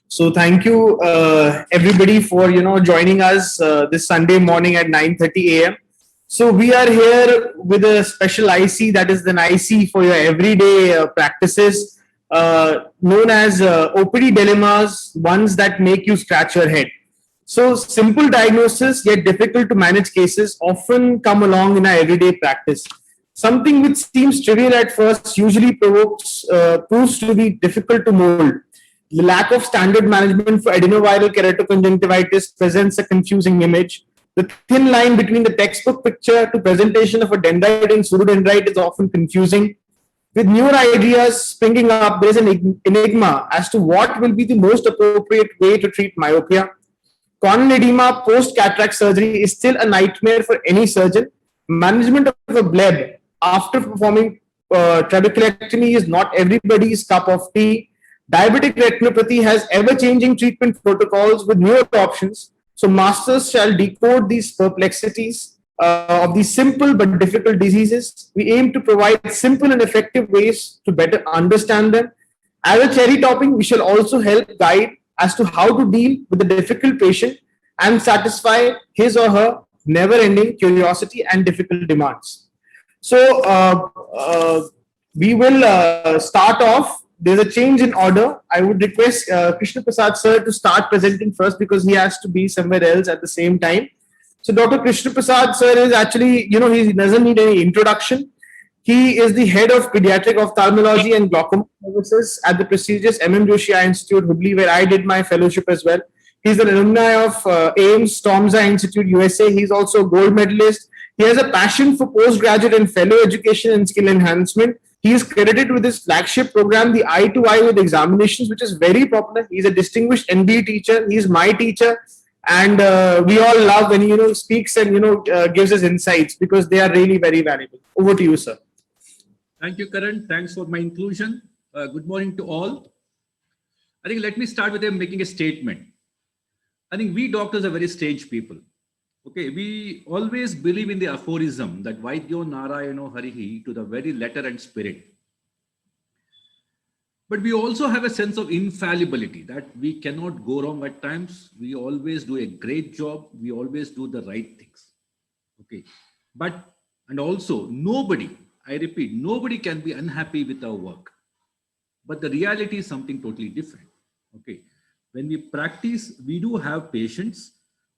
So thank you everybody for joining us this Sunday morning at 9:30 a.m. So we are here with a special IC, that is an IC for your everyday practices, known as OPD dilemmas, ones that make you scratch your head. So simple diagnosis yet difficult to manage cases often come along in our everyday practice. Something which seems trivial at first usually proves to be difficult to mold. The lack of standard management for adenoviral keratoconjunctivitis presents a confusing image. The thin line between the textbook picture to presentation of a dendrite and pseudodendrite is often confusing. With newer ideas springing up, there is an enigma as to what will be the most appropriate way to treat myopia. Corneal edema post cataract surgery is still a nightmare for any surgeon. Management of a bleb after performing trabeculectomy is not everybody's cup of tea. Diabetic retinopathy has ever-changing treatment protocols with newer options. So masters shall decode these perplexities of these simple but difficult diseases. We aim to provide simple and effective ways to better understand them. As a cherry topping, we shall also help guide as to how to deal with the difficult patient and satisfy his or her never-ending curiosity and difficult demands. So we will start off. There's a change in order. I would request Krishna Prasad sir to start presenting first because he has to be somewhere else at the same time. So Dr. Krishna Prasad sir is actually, he doesn't need any introduction. He is the head of pediatric ophthalmology and glaucoma services at the prestigious M.M. Joshi Eye Institute, Hubli, where I did my fellowship as well. He's an alumni of AIMS Tomza Institute, USA. He's also a gold medalist. He has a passion for postgraduate and fellow education and skill enhancement. He is credited with his flagship program, the Eye to Eye with Examinations, which is very popular. He's a distinguished NBE teacher. He's my teacher. And we all love when he speaks and gives us insights because they are really very valuable. Over to you, sir. Thank you, Karan. Thanks for my inclusion. Good morning to all. I think let me start with making a statement. I think we doctors are very strange people. Okay, we always believe in the aphorism that Vaidyo Narayano Harihi to the very letter and spirit. But we also have a sense of infallibility that we cannot go wrong at times. We always do a great job. We always do the right things. Okay, and also nobody, I repeat, nobody can be unhappy with our work. But the reality is something totally different. Okay, when we practice, we do have patients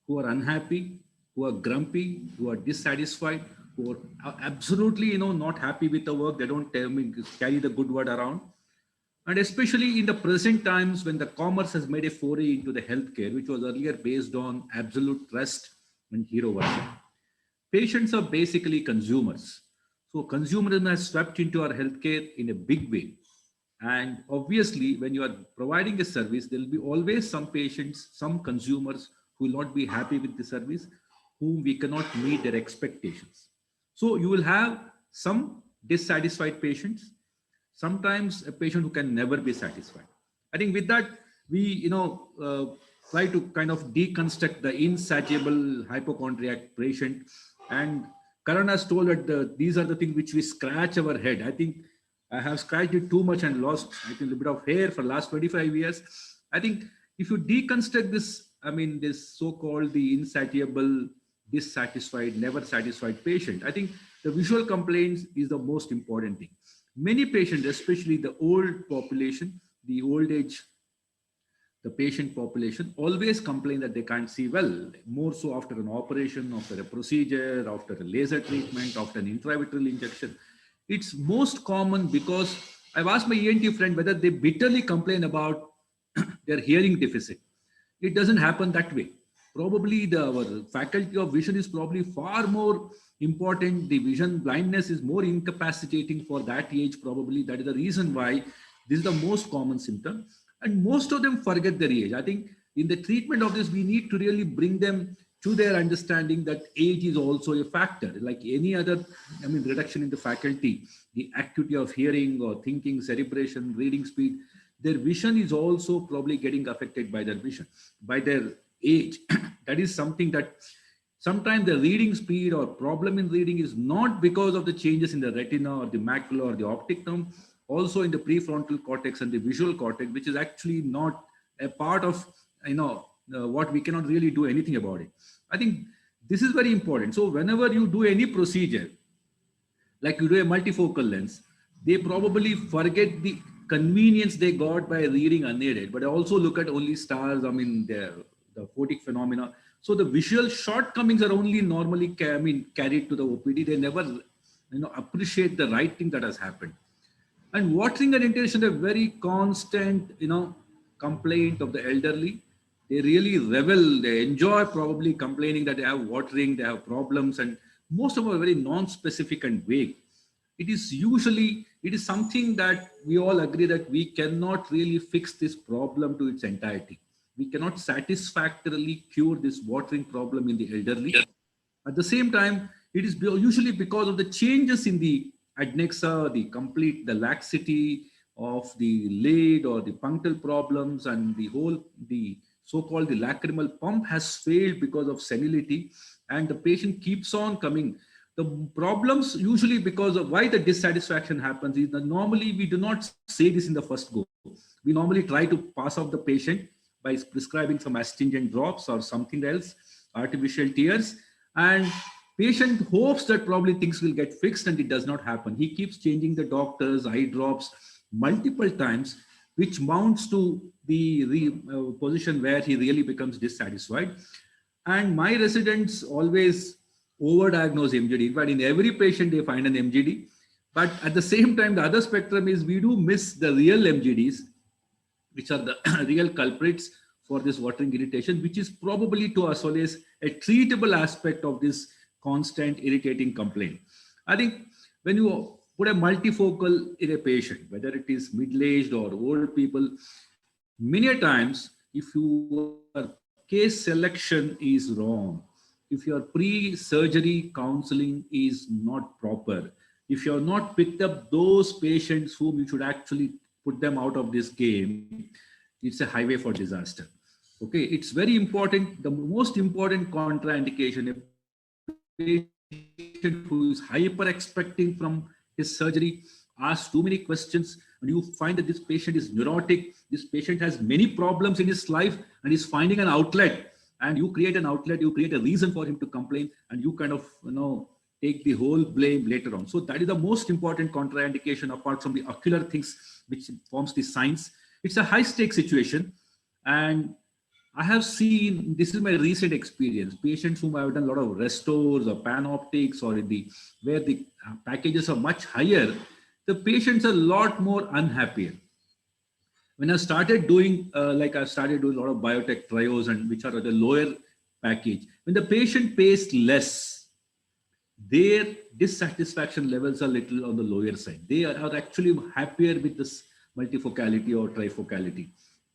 who are unhappy, who are grumpy, who are dissatisfied, who are absolutely, not happy with the work. They don't carry the good word around. And especially in the present times when the commerce has made a foray into the healthcare, which was earlier based on absolute trust and hero worship. Patients are basically consumers. So consumerism has swept into our healthcare in a big way. And obviously, when you are providing a service, there will be always some patients, some consumers who will not be happy with the service, whom we cannot meet their expectations. So you will have some dissatisfied patients, sometimes a patient who can never be satisfied. I think with that, we try to kind of deconstruct the insatiable hypochondriac patient. And Karan has told that these are the things which we scratch our head. I think I have scratched it too much and lost, I think, a little bit of hair for the last 25 years. I think if you deconstruct this, this so-called the insatiable, dissatisfied, never satisfied patient, I think the visual complaints is the most important thing. Many patients, especially the old population, the old age, the patient population, always complain that they can't see well, more so after an operation, after a procedure, after a laser treatment, after an intravitreal injection. It's most common because I've asked my ENT friend whether they bitterly complain about their hearing deficit. It doesn't happen that way. Probably our faculty of vision is probably far more important. The vision blindness is more incapacitating for that age. Probably that is the reason why this is the most common symptom. And most of them forget their age. I think in the treatment of this, we need to really bring them to their understanding that age is also a factor. Like any other, reduction in the faculty, the acuity of hearing or thinking, cerebration, reading speed, their vision is also probably getting affected by their vision, by their age. That is something that sometimes the reading speed or problem in reading is not because of the changes in the retina or the macula or the optic nerve, also in the prefrontal cortex and the visual cortex, which is actually not a part of, what we cannot really do anything about it. I think this is very important. So whenever you do any procedure, like you do a multifocal lens, they probably forget the convenience they got by reading unaided, but also look at only stars, the photic phenomena. So the visual shortcomings are only normally carried to the OPD. They never appreciate the right thing that has happened. And watering and intention, a very constant, complaint of the elderly. They really revel, they enjoy probably complaining that they have watering, they have problems, and most of them are very non-specific and vague. It is something that we all agree that we cannot really fix this problem to its entirety. We cannot satisfactorily cure this watering problem in the elderly. At the same time, it is usually because of the changes in the adnexa, the laxity of the lid or the punctal problems, and the so-called the lacrimal pump has failed because of senility, and the patient keeps on coming. The problems usually because of why the dissatisfaction happens is that normally we do not say this in the first go. We normally try to pass off the patient by prescribing some astringent drops or something else, artificial tears, and patient hopes that probably things will get fixed, and it does not happen. He keeps changing the doctors, eye drops multiple times, which mounts to the position where he really becomes dissatisfied. And my residents always overdiagnose MGD. In fact, in every patient they find an MGD. But at the same time, the other spectrum is we do miss the real MGDs, which are the real culprits for this watering irritation, which is probably to us always a treatable aspect of this constant irritating complaint. I think when you put a multifocal in a patient, whether it is middle-aged or old people, many times if your case selection is wrong, if your pre-surgery counseling is not proper, if you have not picked up those patients whom you should actually put them out of this game, it's a highway for disaster. Okay, it's very important. The most important contraindication, a patient who is hyper expecting from his surgery, asks too many questions, and you find that this patient is neurotic, this patient has many problems in his life and is finding an outlet, and you create an outlet, you create a reason for him to complain, and you kind of take the whole blame later on. So that is the most important contraindication apart from the ocular things which forms the signs. It's a high stake situation, and I have seen, this is my recent experience, patients whom I have done a lot of restores or panoptics or where the packages are much higher, the patients are a lot more unhappier. When I started doing, a lot of biotech trios, and which are the lower package, when the patient pays less, their dissatisfaction levels are little on the lower side. They are actually happier with this multifocality or trifocality.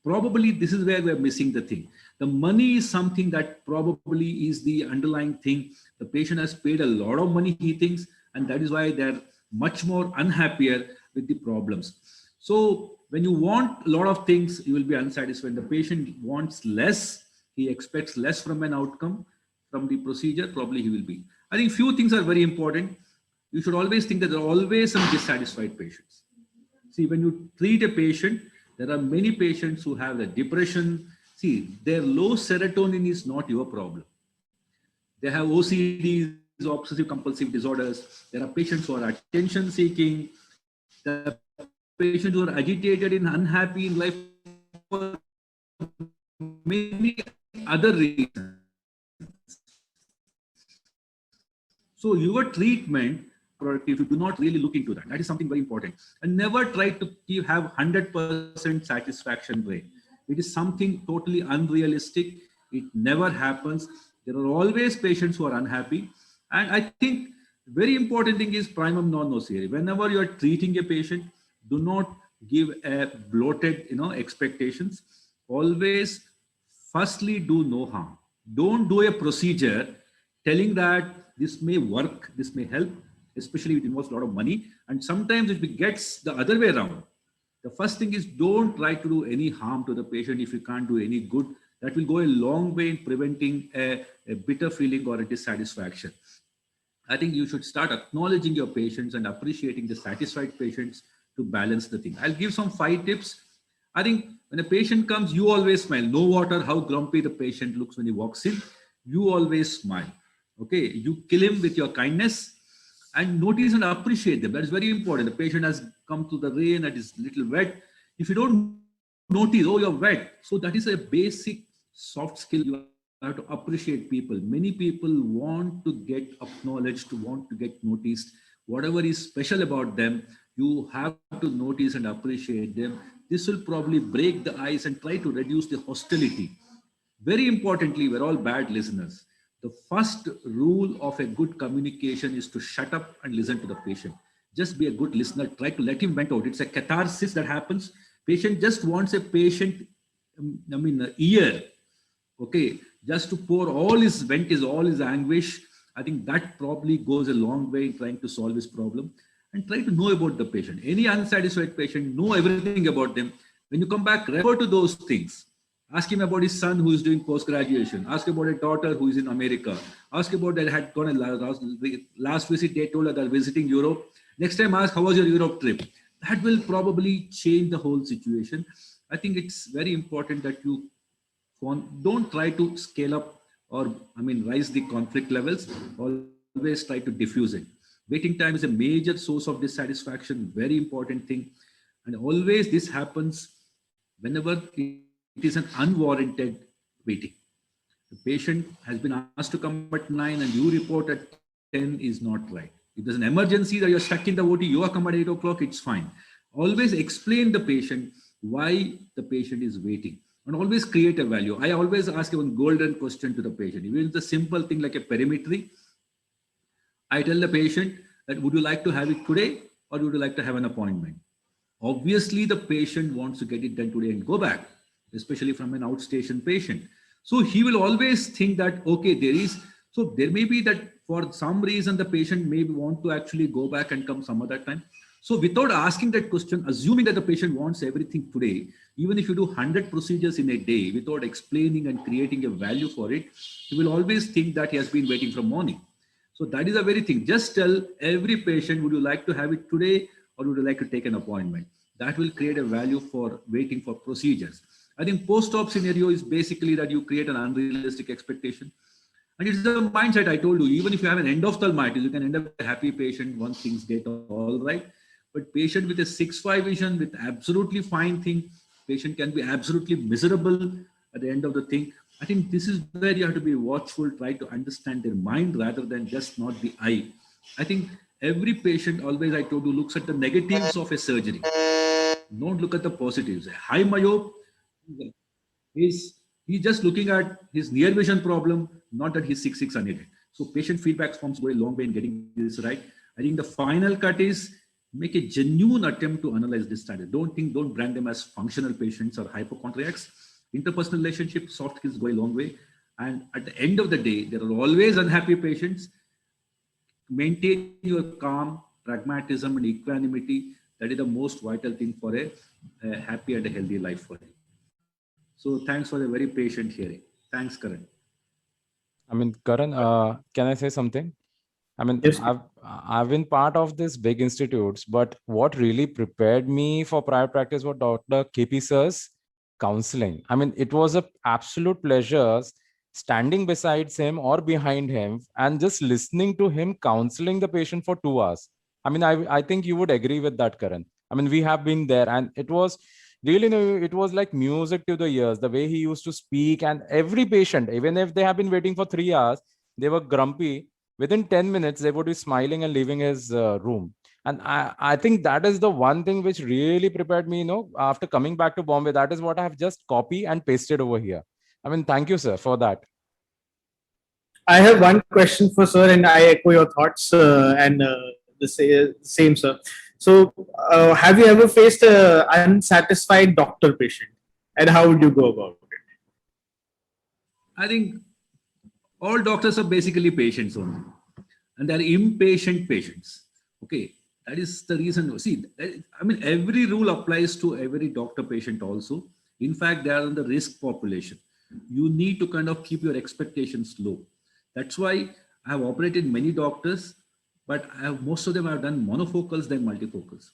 Probably this is where we're missing the thing. The money is something that probably is the underlying thing. The patient has paid a lot of money, he thinks, and that is why they're much more unhappier with the problems. So when you want a lot of things, you will be unsatisfied. The patient wants less, he expects less from an outcome, from the procedure, probably he will be. I think few things are very important. You should always think that there are always some dissatisfied patients. See, when you treat a patient, there are many patients who have a depression. See, their low serotonin is not your problem. They have OCDs, obsessive compulsive disorders. There are patients who are attention seeking. There are patients who are agitated and unhappy in life for many other reasons. So your treatment, if you do not really look into that, that is something very important. And never try to have 100% satisfaction rate. It is something totally unrealistic. It never happens. There are always patients who are unhappy. And I think very important thing is primum non nocere. Whenever you are treating a patient, do not give a bloated, expectations. Always, firstly, do no harm. Don't do a procedure telling that this may work, this may help, especially if it involves a lot of money. And sometimes it gets the other way around. The first thing is don't try to do any harm to the patient if you can't do any good. That will go a long way in preventing a bitter feeling or a dissatisfaction. I think you should start acknowledging your patients and appreciating the satisfied patients to balance the thing. I'll give some 5 tips. I think When a patient comes, you always smile. No matter how grumpy the patient looks when he walks in, you always smile. Okay, you kill him with your kindness and notice and appreciate them. That is very important. The patient has come to the rain and is little wet. If you don't notice, oh, you're wet. So that is a basic soft skill. You have to appreciate people. Many people want to get acknowledged, want to get noticed. Whatever is special about them, you have to notice and appreciate them. This will probably break the ice and try to reduce the hostility. Very importantly, we're all bad listeners. The first rule of a good communication is to shut up and listen to the patient. Just be a good listener. Try to let him vent out. It's a catharsis that happens. Patient just wants a patient, ear. Okay, just to pour all his vent is all his anguish. I think that probably goes a long way in trying to solve his problem. And try to know about the patient. Any unsatisfied patient, know everything about them. When you come back, refer to those things. Ask him about his son who is doing post-graduation. Ask about a daughter who is in America. Ask about that had gone last visit, they told her they're visiting Europe. Next time ask, how was your Europe trip? That will probably change the whole situation. I think it's very important that you don't try to scale up or rise the conflict levels. Always try to diffuse it. Waiting time is a major source of dissatisfaction, very important thing. And always this happens whenever it is an unwarranted waiting. The patient has been asked to come at 9 and you report at 10 is not right. If there's an emergency that you're stuck in the OT, you are come at 8 o'clock, it's fine. Always explain the patient why the patient is waiting and always create a value. I always ask one golden question to the patient. Even the simple thing like a perimetry, I tell the patient that would you like to have it today or would you like to have an appointment? Obviously, the patient wants to get it done today and go back, especially from an outstation patient. So he will always think that, okay, there may be that for some reason the patient may want to actually go back and come some other time. So without asking that question, assuming that the patient wants everything today, even if you do 100 procedures in a day without explaining and creating a value for it, he will always think that he has been waiting from morning. So that is a very thing. Just tell every patient, would you like to have it today or would you like to take an appointment? That will create a value for waiting for procedures. I think post-op scenario is basically that you create an unrealistic expectation. And it's the mindset I told you, even if you have an endophthalmitis, you can end up a happy patient once things get all right. But patient with a 6-5 vision with absolutely fine thing, patient can be absolutely miserable at the end of the thing. I think this is where you have to be watchful, try to understand their mind rather than just not the eye. I think every patient always, I told you, looks at the negatives of a surgery. Don't look at the positives. A high myope, he's just looking at his near vision problem, not that he's 6'6" unaided. So patient feedback forms go a long way in getting this right. I think the final cut is make a genuine attempt to analyze this standard. Don't brand them as functional patients or hypochondriacs. Interpersonal relationships, soft skills go a long way. And at the end of the day, there are always unhappy patients. Maintain your calm, pragmatism, and equanimity. That is the most vital thing for a happy and a healthy life for you. So thanks for the very patient hearing. Thanks, Karan. Karan, can I say something? Yes. I've been part of this big institutes, but what really prepared me for private practice was Dr. KP Sir's counseling. It was an absolute pleasure standing beside him or behind him and just listening to him counseling the patient for 2 hours. I think you would agree with that, Karan. We have been there and it was really, it was like music to the ears, the way he used to speak, and every patient, even if they have been waiting for 3 hours, they were grumpy. Within 10 minutes, they would be smiling and leaving his room. And I think that is the one thing which really prepared me, after coming back to Bombay. That is what I have just copied and pasted over here. Thank you, sir, for that. I have one question for sir, and I echo your thoughts and the same, sir. So, have you ever faced an unsatisfied doctor patient, and how would you go about it? I think all doctors are basically patients only, and they're impatient patients. Okay, that is the reason. See, every rule applies to every doctor patient also. In fact, they are in the risk population. You need to kind of keep your expectations low. That's why I have operated many doctors, but most of them have done monofocals than multifocals.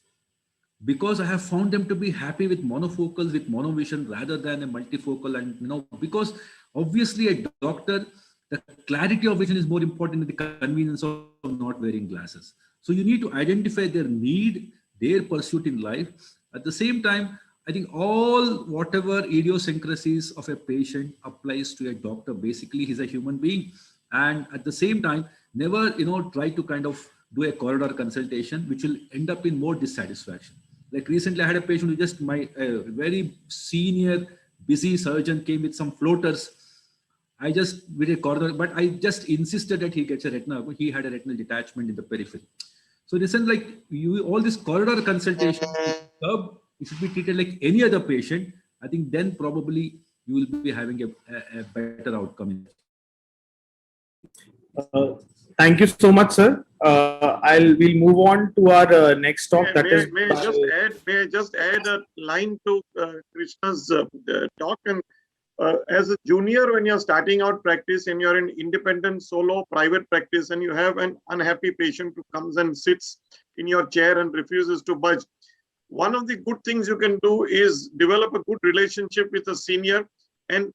because I have found them to be happy with monofocals, with monovision rather than a multifocal. And because obviously a doctor, the clarity of vision is more important than the convenience of not wearing glasses. So you need to identify their need, their pursuit in life. At the same time, I think all whatever idiosyncrasies of a patient applies to a doctor. Basically, he's a human being, and at the same time, never try to kind of do a corridor consultation, which will end up in more dissatisfaction. Like recently, I had a patient who just my very senior busy surgeon came with some floaters. I just with a corridor, but I just insisted that he gets a retina. He had a retinal detachment in the periphery. So in the sense, like all this corridor consultation, it should be treated like any other patient. I think then probably you will be having a better outcome. Thank you so much, sir. We'll move on to our next talk. May I just add a line to Krishna's talk? And as a junior, when you're starting out practice and you're in independent solo private practice, and you have an unhappy patient who comes and sits in your chair and refuses to budge, one of the good things you can do is develop a good relationship with a senior and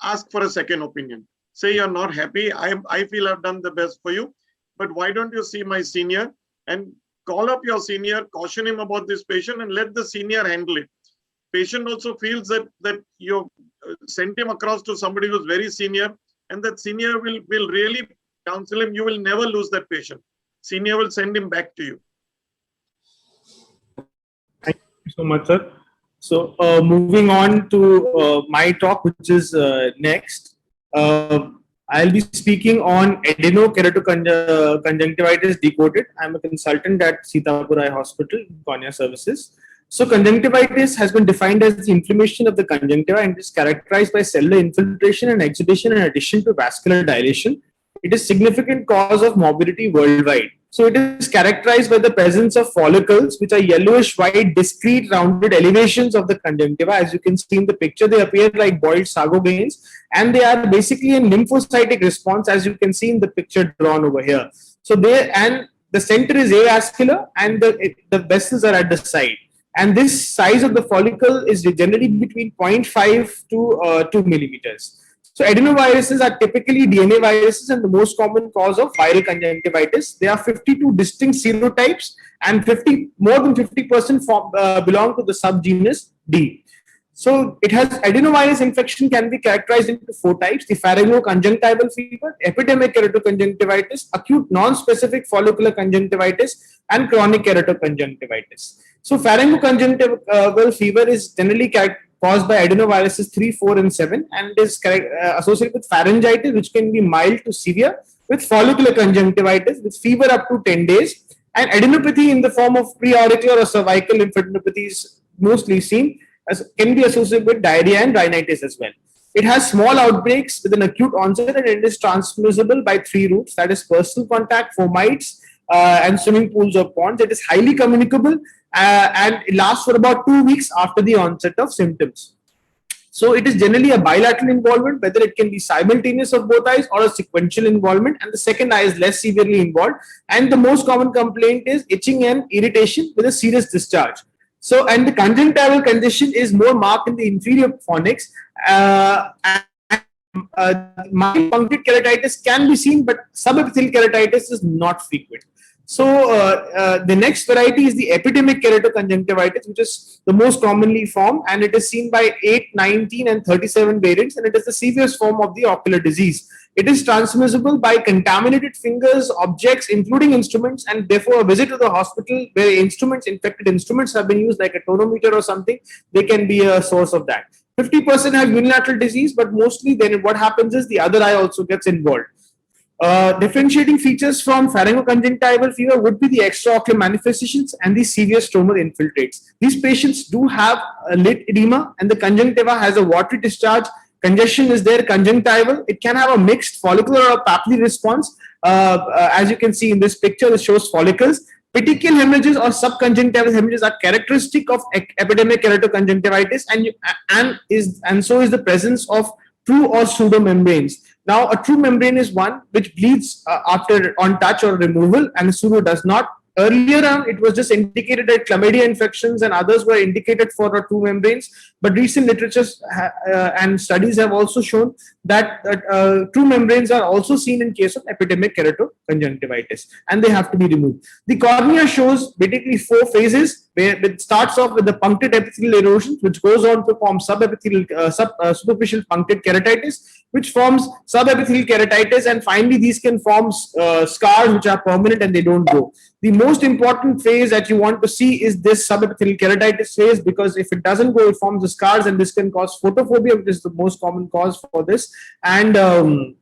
ask for a second opinion. Say you're not happy. I feel I've done the best for you, but why don't you see my senior? And call up your senior, caution him about this patient, and let the senior handle it. Patient also feels that you sent him across to somebody who's very senior, and that senior will really counsel him. You will never lose that patient. Senior will send him back to you. Thank you so much, sir. So moving on to my talk, which is next. I'll be speaking on adenokeratoconjunctivitis decoded. I'm a consultant at Sitapur Eye Hospital, Cornea Services. So conjunctivitis has been defined as the inflammation of the conjunctiva and is characterized by cellular infiltration and exudation in addition to vascular dilation. It is a significant cause of morbidity worldwide. So it is characterized by the presence of follicles, which are yellowish white, discrete, rounded elevations of the conjunctiva. As you can see in the picture, they appear like boiled sago grains, and they are basically a lymphocytic response, as you can see in the picture drawn over here. So the center is avascular, and the vessels are at the side. And this size of the follicle is generally between 0.5 to 2 millimeters. So adenoviruses are typically DNA viruses and the most common cause of viral conjunctivitis. There are 52 distinct serotypes, and more than 50% belong to the subgenus D. So it has adenovirus infection can be characterized into 4 types: the pharyngoconjunctival fever, epidemic keratoconjunctivitis, acute non-specific follicular conjunctivitis, and chronic keratoconjunctivitis. So pharyngoconjunctival fever is generally caused by adenoviruses 3, 4, and 7, and is associated with pharyngitis, which can be mild to severe, with follicular conjunctivitis with fever up to 10 days, and adenopathy in the form of preauricular or cervical lymphadenopathy is mostly seen, as can be associated with diarrhea and rhinitis as well. It has small outbreaks with an acute onset, and it is transmissible by 3 routes, that is personal contact, fomites, and swimming pools or ponds. It is highly communicable, and it lasts for about 2 weeks after the onset of symptoms. So it is generally a bilateral involvement, whether it can be simultaneous of both eyes or a sequential involvement, and the second eye is less severely involved. And the most common complaint is itching and irritation with a serious discharge. So, and the conjunctival condition is more marked in the inferior fornix. Mild punctate keratitis can be seen, but subepithelial keratitis is not frequent. So the next variety is the epidemic keratoconjunctivitis, which is the most commonly formed, and it is seen by 8, 19, and 37 variants, and it is the severest form of the ocular disease. It is transmissible by contaminated fingers, objects, including instruments, and therefore a visit to the hospital where infected instruments have been used, like a tonometer or something, they can be a source of that. 50% have unilateral disease, but mostly then what happens is the other eye also gets involved. Differentiating features from pharyngoconjunctival fever would be the extraocular manifestations and the severe stromal infiltrates. These patients do have a lid edema, and the conjunctiva has a watery discharge. Congestion is there, conjunctival. It can have a mixed follicular or papillary response. As you can see in this picture, it shows follicles. Petechial hemorrhages or subconjunctival hemorrhages are characteristic of epidemic keratoconjunctivitis, and so is the presence of true or pseudo membranes. Now, a true membrane is one which bleeds after on touch or removal, and a pseudo does not. earlier on, it was just indicated that chlamydia infections and others were indicated for true membranes. But recent literatures and studies have also shown that true membranes are also seen in case of epidemic keratoconjunctivitis, and they have to be removed. The cornea shows basically 4 phases, where it starts off with the punctate epithelial erosion, which goes on to form superficial punctate keratitis, which forms subepithelial keratitis, and finally these can form scars which are permanent and they don't go. The most important phase that you want to see is this subepithelial keratitis phase, because if it doesn't go, it forms the scars, and this can cause photophobia, which is the most common cause for this, and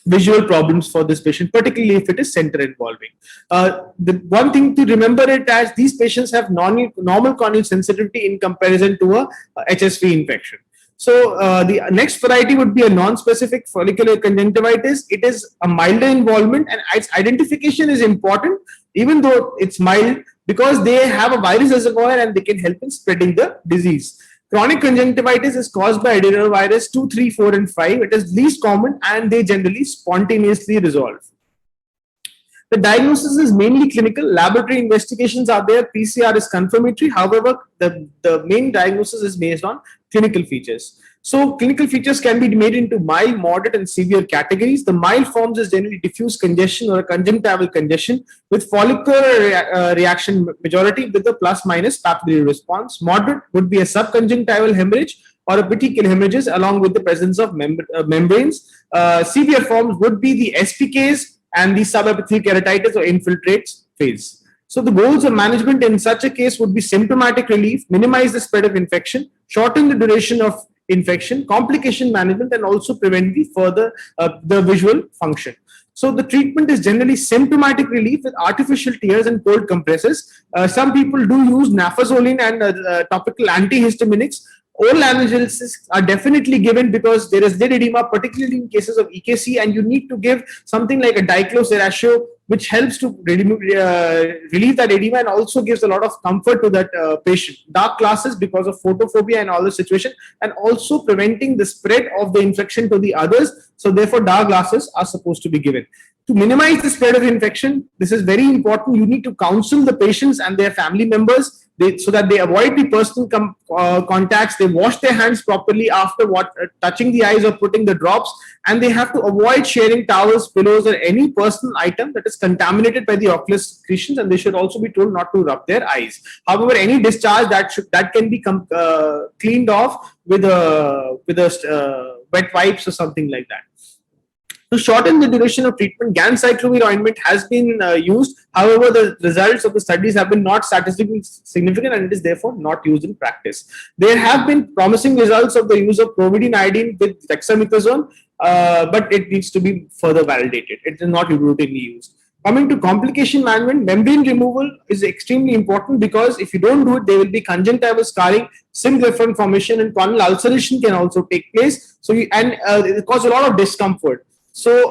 visual problems for this patient, particularly if it is center involving. The one thing to remember it as, these patients have normal corneal sensitivity in comparison to a HSV infection. So the next variety would be a non-specific follicular conjunctivitis. It is a milder involvement, and its identification is important, even though it's mild, because they have a virus reservoir and they can help in spreading the disease. Chronic conjunctivitis is caused by adenovirus 2, 3, 4, and 5. It is least common, and they generally spontaneously resolve. The diagnosis is mainly clinical. Laboratory investigations are there. PCR is confirmatory. However, the main diagnosis is based on clinical features. So clinical features can be made into mild, moderate, and severe categories. The mild forms is generally diffuse congestion or a conjunctival congestion with follicular reaction majority with a plus minus papillary response. Moderate would be a subconjunctival hemorrhage or a petechial hemorrhages along with the presence of membranes. Severe forms would be the SPKs and the subepithelial keratitis or infiltrates phase. So the goals of management in such a case would be symptomatic relief, minimize the spread of infection, shorten the duration of infection, complication management, and also prevent the further the visual function. So the treatment is generally symptomatic relief with artificial tears and cold compresses. Some people do use nafazoline and topical antihistaminics. Oral analgesics are definitely given because there is lid edema, particularly in cases of EKC, and you need to give something like a diclofenac, which helps to relieve that edema and also gives a lot of comfort to that patient. Dark glasses because of photophobia and all the situation, and also preventing the spread of the infection to the others. So therefore, dark glasses are supposed to be given. To minimize the spread of infection, this is very important. You need to counsel the patients and their family members so that they avoid the personal contacts. They wash their hands properly after touching the eyes or putting the drops, and they have to avoid sharing towels, pillows, or any personal item that is contaminated by the ocular secretions, and they should also be told not to rub their eyes. However, any discharge that can be cleaned off with wet wipes or something like that. To shorten the duration of treatment, ganciclovir ointment has been used. However, the results of the studies have been not statistically significant, and it is therefore not used in practice. There have been promising results of the use of providine iodine with dexamethasone, but it needs to be further validated. It is not routinely used. Coming to complication management, membrane removal is extremely important, because if you don't do it, there will be conjunctival scarring, synglepharon formation, and corneal ulceration can also take place. So it causes a lot of discomfort. So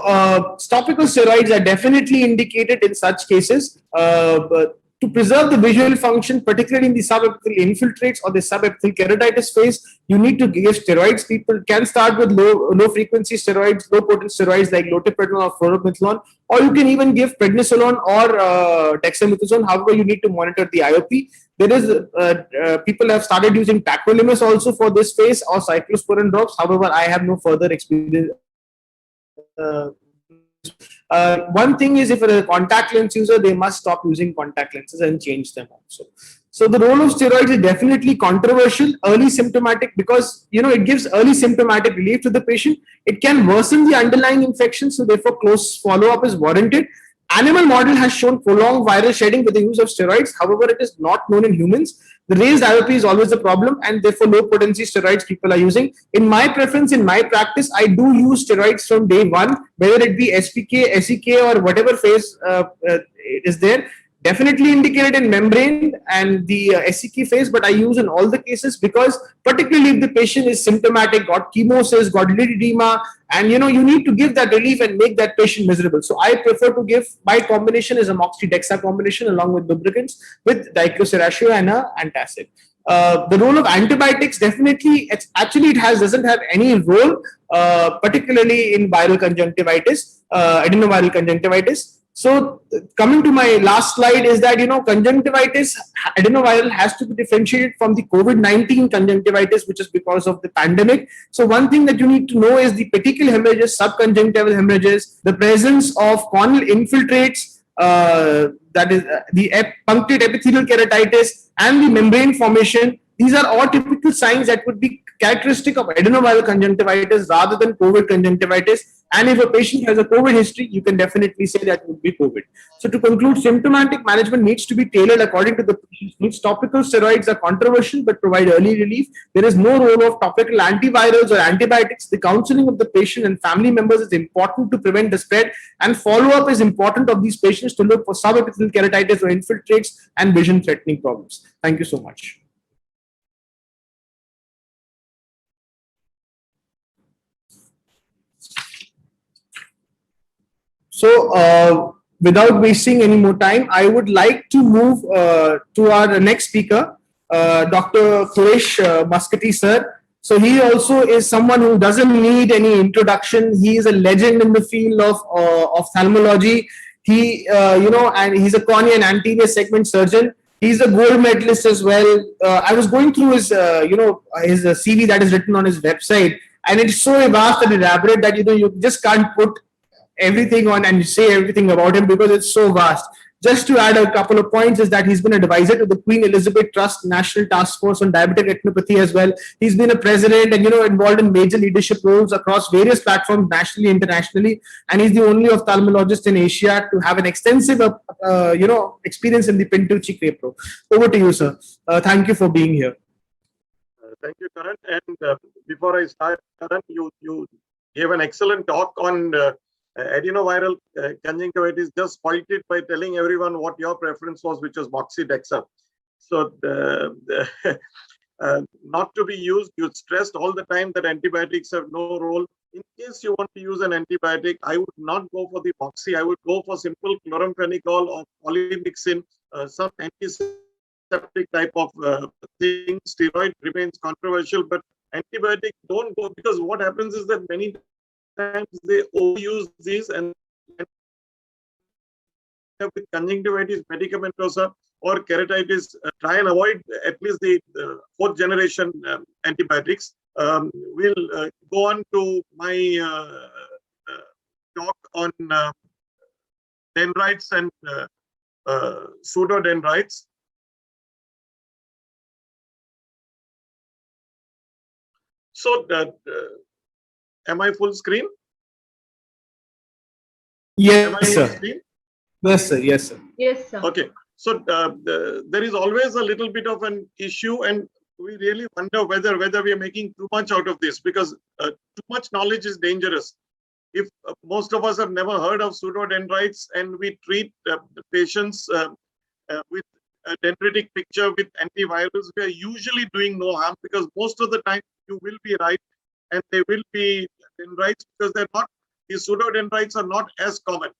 topical steroids are definitely indicated in such cases. But to preserve the visual function, particularly in the subepithelial infiltrates or the subepithelial keratitis phase, you need to give steroids. People can start with low frequency steroids, low potent steroids like loteprednol or fluorometholone, or you can even give prednisolone or dexamethasone. However, you need to monitor the IOP. There is people have started using tacrolimus also for this phase, or cyclosporin drops. However, I have no further experience. One thing is, if a contact lens user, they must stop using contact lenses and change them also. So the role of steroids is definitely controversial. Early symptomatic, because it gives early symptomatic relief to the patient. It can worsen the underlying infection, so therefore close follow-up is warranted. Animal model has shown prolonged viral shedding with the use of steroids. However, it is not known in humans. The raised IOP is always a problem, and therefore low potency steroids people are using. In my preference, in my practice, I do use steroids from day one, whether it be SPK, SEK, or whatever phase it is there. Definitely indicated in membrane and the SEK phase, but I use in all the cases, because particularly if the patient is symptomatic, got chemosis, got lid edema, and you need to give that relief and make that patient miserable. So I prefer to give, my combination is a moxie-dexa combination along with lubricants with diclofenac and antacid. The role of antibiotics, definitely, doesn't have any role, particularly in viral conjunctivitis, adenoviral conjunctivitis. So coming to my last slide is that, conjunctivitis adenoviral has to be differentiated from the COVID-19 conjunctivitis, which is because of the pandemic. So one thing that you need to know is the petechial hemorrhages, subconjunctival hemorrhages, the presence of corneal infiltrates, that is the punctate epithelial keratitis, and the membrane formation. These are all typical signs that would be characteristic of adenoviral conjunctivitis rather than COVID conjunctivitis. And if a patient has a COVID history, you can definitely say that would be COVID. So to conclude, symptomatic management needs to be tailored according to the patient's needs. Topical steroids are controversial but provide early relief. There is no role of topical antivirals or antibiotics. The counseling of the patient and family members is important to prevent the spread, and follow-up is important of these patients to look for subepithelial keratitis or infiltrates and vision-threatening problems. Thank you so much. So, without wasting any more time, I would like to move to our next speaker, Dr. Quresh Muscati sir. So he also is someone who doesn't need any introduction. He is a legend in the field of ophthalmology. He, and he's a cornea and anterior segment surgeon. He's a gold medalist as well. I was going through his, his CV that is written on his website, and it's so vast and elaborate that you just can't put everything on and say everything about him because it's so vast. Just to add a couple of points is that he's been an advisor to the Queen Elizabeth Trust National Task Force on Diabetic Retinopathy as well. He's been a president and involved in major leadership roles across various platforms nationally, internationally, and he's the only ophthalmologist in Asia to have an extensive experience in the Pintucci Crepro. Over to you, sir. Thank you for being here. Thank you, Karan. And before I start, Karan, you gave an excellent talk on adenoviral conjunctivitis. Just spoiled it by telling everyone what your preference was, which was moxidecine. So not to be used. You stressed all the time that antibiotics have no role. In case you want to use an antibiotic, I would not go for the moxi. I would go for simple chloramphenicol or polymyxin, some antiseptic type of thing. Steroid remains controversial, but antibiotic don't go, because what happens is that many times they overuse these, and with conjunctivitis medicamentosa or keratitis, try and avoid at least the fourth generation antibiotics. We'll go on to my talk on dendrites and pseudodendrites. So am I full screen? Yes, sir. Yes, sir. Yes, sir. Yes, sir. Okay. So there is always a little bit of an issue, and we really wonder whether we are making too much out of this, because too much knowledge is dangerous. If most of us have never heard of pseudodendrites and we treat the patients with a dendritic picture with antivirals, we are usually doing no harm, because most of the time you will be right and they will be dendrites, because these pseudodendrites are not as common.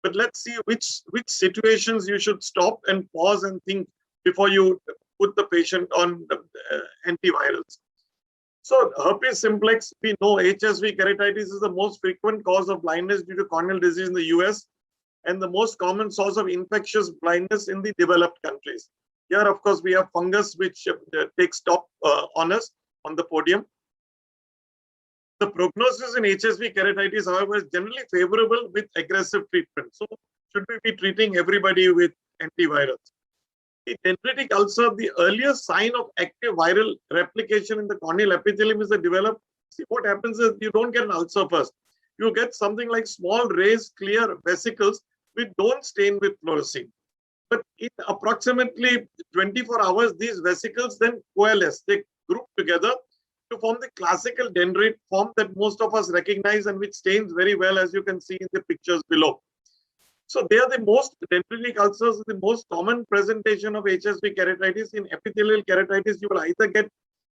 But let's see which situations you should stop and pause and think before you put the patient on antivirals. So herpes simplex, we know HSV keratitis is the most frequent cause of blindness due to corneal disease in the US, and the most common source of infectious blindness in the developed countries. Here, of course, we have fungus, which takes top honors on the podium. The prognosis in HSV keratitis, however, is generally favorable with aggressive treatment. So should we be treating everybody with antivirals? The dendritic ulcer, the earliest sign of active viral replication in the corneal epithelium is developed. See, what happens is you don't get an ulcer first. You get something like small raised clear vesicles which don't stain with fluorescein. But in approximately 24 hours, these vesicles then coalesce. They group together to form the classical dendrite form that most of us recognize and which stains very well, as you can see in the pictures below. So they are the most dendritic ulcers, the most common presentation of HSV keratitis. In epithelial keratitis, you will either get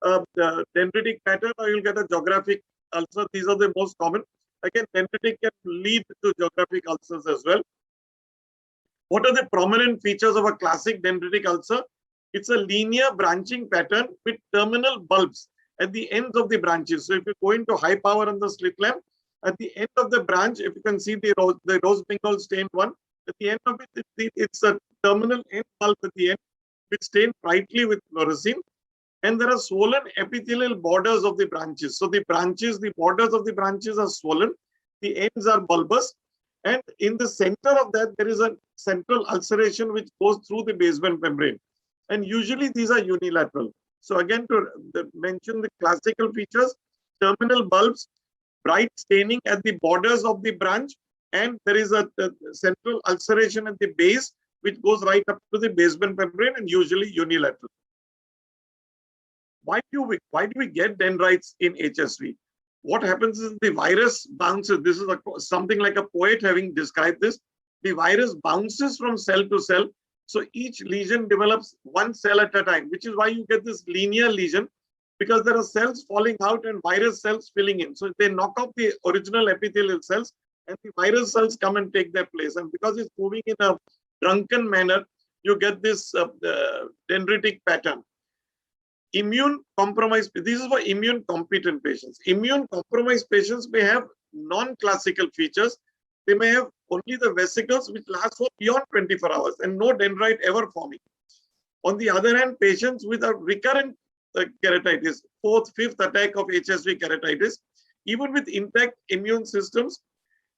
the dendritic pattern or you'll get a geographic ulcer. These are the most common. Again, dendritic can lead to geographic ulcers as well. What are the prominent features of a classic dendritic ulcer? It's a linear branching pattern with terminal bulbs at the ends of the branches. So if you go into high power on the slit lamp, at the end of the branch, if you can see the rose Bengal stained one, At the end of it's a terminal end bulb at the end, which stained brightly with fluorescein. And there are swollen epithelial borders of the branches. So the borders of the branches are swollen. The ends are bulbous. And in the center of that, there is a central ulceration which goes through the basement membrane. And usually these are unilateral. So again, to mention the classical features, terminal bulbs, bright staining at the borders of the branch, and there is a central ulceration at the base, which goes right up to the basement membrane and usually unilateral. Why do we get dendrites in HSV? What happens is the virus bounces. This is something like a poet having described this. The virus bounces from cell to cell. So each lesion develops one cell at a time, which is why you get this linear lesion, because there are cells falling out and virus cells filling in. So they knock out the original epithelial cells and the virus cells come and take their place. And because it's moving in a drunken manner, you get this dendritic pattern. Immune compromised, this is for immune competent patients. Immune compromised patients may have non-classical features. They may have only the vesicles which last for beyond 24 hours and no dendrite ever forming. On the other hand, patients with a recurrent keratitis, fourth, fifth attack of HSV keratitis, even with intact immune systems,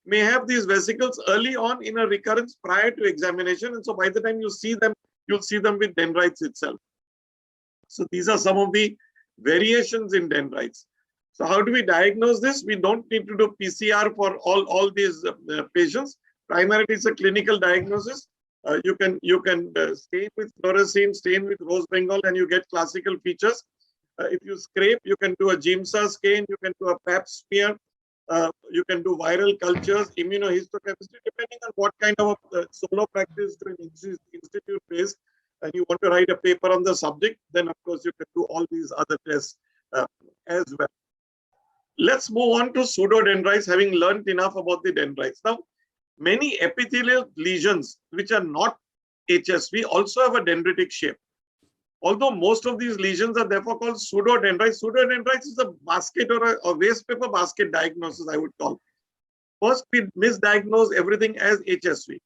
may have these vesicles early on in a recurrence prior to examination. And so by the time you see them, you'll see them with dendrites itself. So these are some of the variations in dendrites. So how do we diagnose this? We don't need to do PCR for all these patients. Primarily, it's a clinical diagnosis. You can stain with fluorescein, stain with rose bengal, and you get classical features. If you scrape, you can do a GIMSA scan, you can do a Pap smear, you can do viral cultures, immunohistochemistry, depending on what kind of solo practice to an institute based, and you want to write a paper on the subject, then of course you can do all these other tests as well. Let's move on to pseudodendrites, having learned enough about the dendrites. Now, many epithelial lesions which are not HSV also have a dendritic shape. Although most of these lesions are therefore called pseudodendrites. Pseudodendrites is a basket or a waste paper basket diagnosis, I would call. First, we misdiagnose everything as HSV.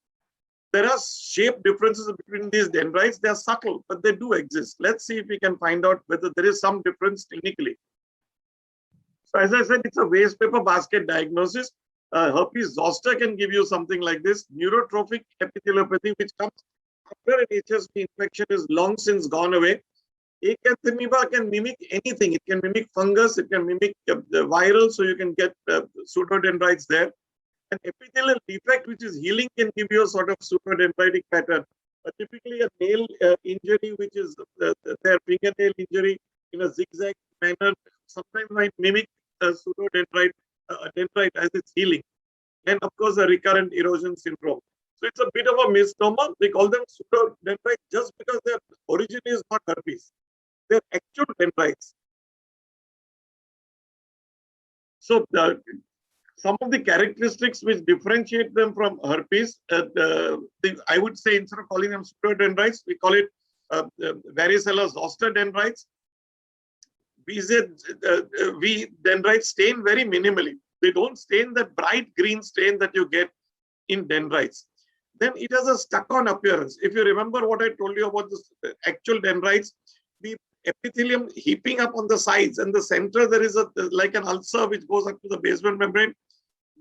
There are shape differences between these dendrites. They are subtle, but they do exist. Let's see if we can find out whether there is some difference clinically. So as I said, it's a waste paper basket diagnosis. Herpes zoster can give you something like this. Neurotrophic epitheliopathy, which comes after an HSV infection is long since gone away. Acanthamoeba can mimic anything. It can mimic fungus. It can mimic the viral, so you can get pseudodendrites there. An epithelial defect which is healing can give you a sort of pseudodendritic pattern. Typically, a nail injury, which is their fingernail injury in a zigzag manner, sometimes might mimic a pseudodendrite dendrite as it's healing. And of course, a recurrent erosion syndrome. So it's a bit of a misnomer. We call them pseudodendrites just because their origin is not herpes. They're actual dendrites. So some of the characteristics which differentiate them from herpes, I would say instead of calling them pseudodendrites, we call it varicella zoster dendrites. Dendrites stain very minimally. They don't stain that bright green stain that you get in dendrites. Then it has a stuck-on appearance. If you remember what I told you about the actual dendrites, the epithelium heaping up on the sides and the center, there is like an ulcer which goes up to the basement membrane.